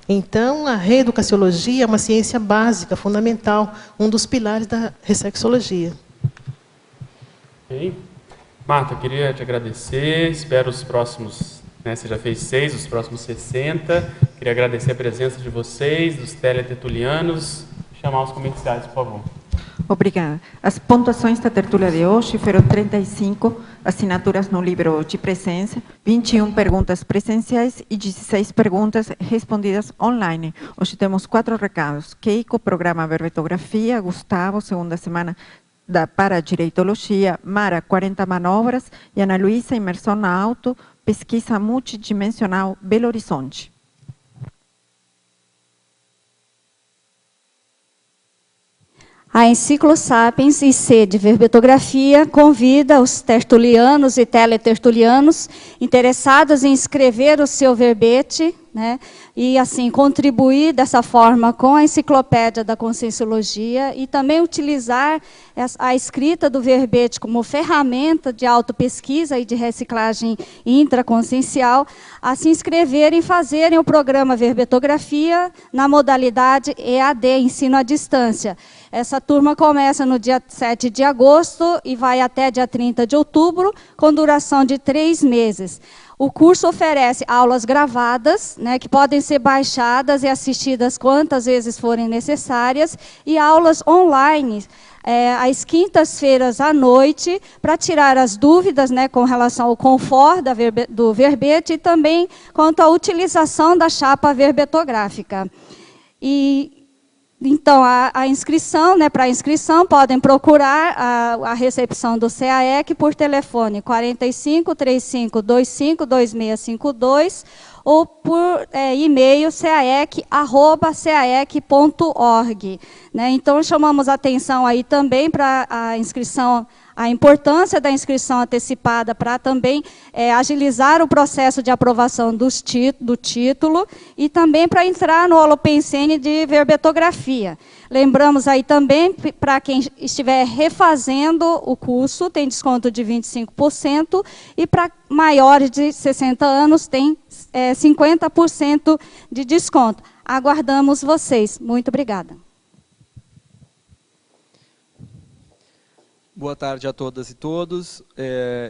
Então, a reeducaciologia é uma ciência básica, fundamental, um dos pilares da ressexologia. Ok. Marta, eu queria te agradecer, espero os próximos, você já fez 6, os próximos 60. Queria agradecer a presença de vocês, dos teletertulianos. Chamar os comerciais, por favor. Obrigada. As pontuações da tertúlia de hoje foram 35 assinaturas no livro de presença, 21 perguntas presenciais e 16 perguntas respondidas online. Hoje temos 4 recados. Keiko, programa Verbetografia, Gustavo, segunda semana da Paradireitologia, Mara, 40 manobras e Ana Luísa, imersão na auto, pesquisa multidimensional Belo Horizonte. A Enciclo Sapiens IC de Verbetografia convida os tertulianos e teletertulianos interessados em escrever o seu verbete, né, e assim contribuir dessa forma com a enciclopédia da Conscienciologia e também utilizar a escrita do verbete como ferramenta de autopesquisa e de reciclagem intraconsciencial, a se inscreverem e fazerem o programa Verbetografia na modalidade EAD, ensino à distância. Essa turma começa no dia 7 de agosto e vai até dia 30 de outubro, com duração de 3 meses. O curso oferece aulas gravadas, né, que podem ser baixadas e assistidas quantas vezes forem necessárias, e aulas online, às quintas-feiras à noite, para tirar as dúvidas, né, com relação ao confort do verbete e também quanto à utilização da chapa verbetográfica. Então, a inscrição, né, para a inscrição, podem procurar a recepção do CAEC por telefone 45 35 25 2652 ou por e-mail caec@caec.org. Né? Então, chamamos a atenção aí também para a inscrição, a importância da inscrição antecipada para também agilizar o processo de aprovação do título e também para entrar no Holopensene de verbetografia. Lembramos aí também, para quem estiver refazendo o curso, tem desconto de 25%, e para maiores de 60 anos tem 50% de desconto. Aguardamos vocês. Muito obrigada. Boa tarde a todas e todos.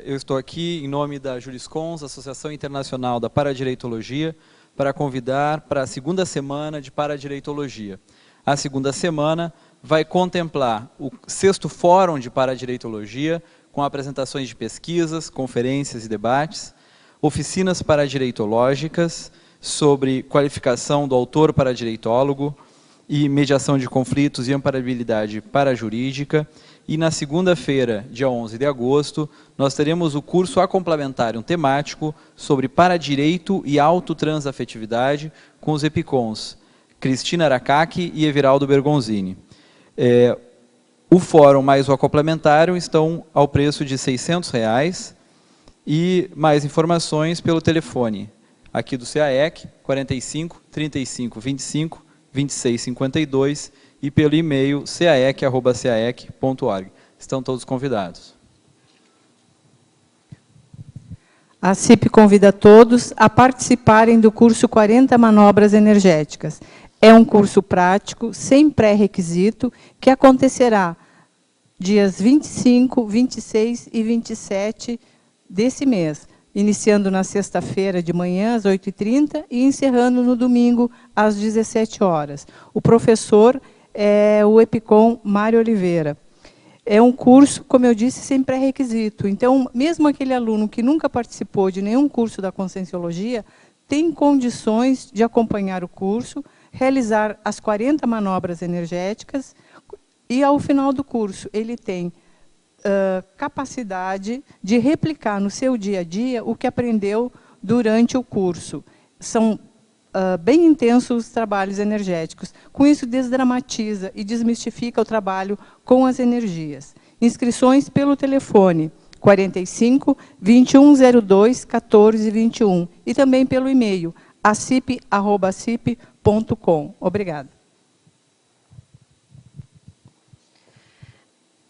Eu estou aqui em nome da Juriscons, Associação Internacional da Paradireitologia, para convidar para a segunda semana de Paradireitologia. A segunda semana vai contemplar o 6º Fórum de Paradireitologia, com apresentações de pesquisas, conferências e debates, oficinas paradireitológicas sobre qualificação do autor paradireitólogo e mediação de conflitos e amparabilidade parajurídica. E na segunda-feira, dia 11 de agosto, nós teremos o curso A Complementário temático sobre paradireito e autotransafetividade com os EPICONs Cristina Aracaki e Everaldo Bergonzini. O fórum mais o A Complementário estão ao preço de R$ 600 e mais informações pelo telefone aqui do CAEC, 45 35 25 26 52, e pelo e-mail caec@caec.org. Estão todos convidados. A CIP convida todos a participarem do curso 40 Manobras Energéticas. É um curso prático, sem pré-requisito, que acontecerá dias 25, 26 e 27 desse mês, iniciando na sexta-feira de manhã, às 8h30, e encerrando no domingo, às 17 horas. O professor é o EPICON Mário Oliveira. É um curso, como eu disse, sem pré-requisito. Então, mesmo aquele aluno que nunca participou de nenhum curso da Conscienciologia, tem condições de acompanhar o curso, realizar as 40 manobras energéticas e, ao final do curso, ele tem capacidade de replicar no seu dia a dia o que aprendeu durante o curso. São bem intensos os trabalhos energéticos. Com isso, desdramatiza e desmistifica o trabalho com as energias. Inscrições pelo telefone 45 2102 1421 e também pelo e-mail acip@acip.com. Obrigada.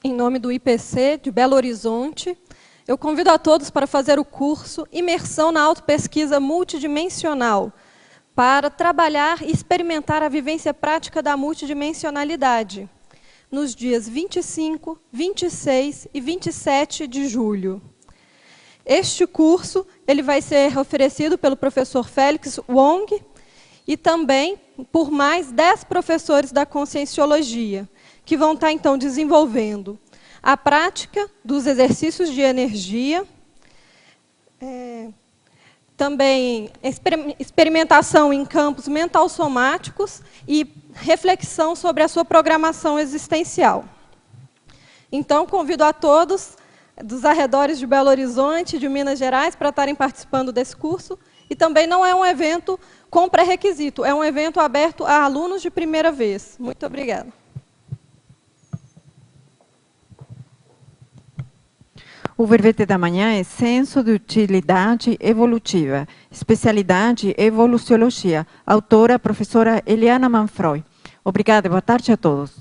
Em nome do IPC de Belo Horizonte, eu convido a todos para fazer o curso Imersão na Autopesquisa Multidimensional, para trabalhar e experimentar a vivência prática da multidimensionalidade, nos dias 25, 26 e 27 de julho. Este curso ele vai ser oferecido pelo professor Félix Wong e também por mais 10 professores da Conscienciologia, que vão estar, então, desenvolvendo a prática dos exercícios de energia, também experimentação em campos mental-somáticos e reflexão sobre a sua programação existencial. Então, convido a todos dos arredores de Belo Horizonte, de Minas Gerais, para estarem participando desse curso. E também não é um evento com pré-requisito, é um evento aberto a alunos de primeira vez. Muito obrigada. O verbete da manhã é Senso de Utilidade Evolutiva, especialidade Evoluciologia, autora professora Eliana Manfroy. Obrigada, boa tarde a todos.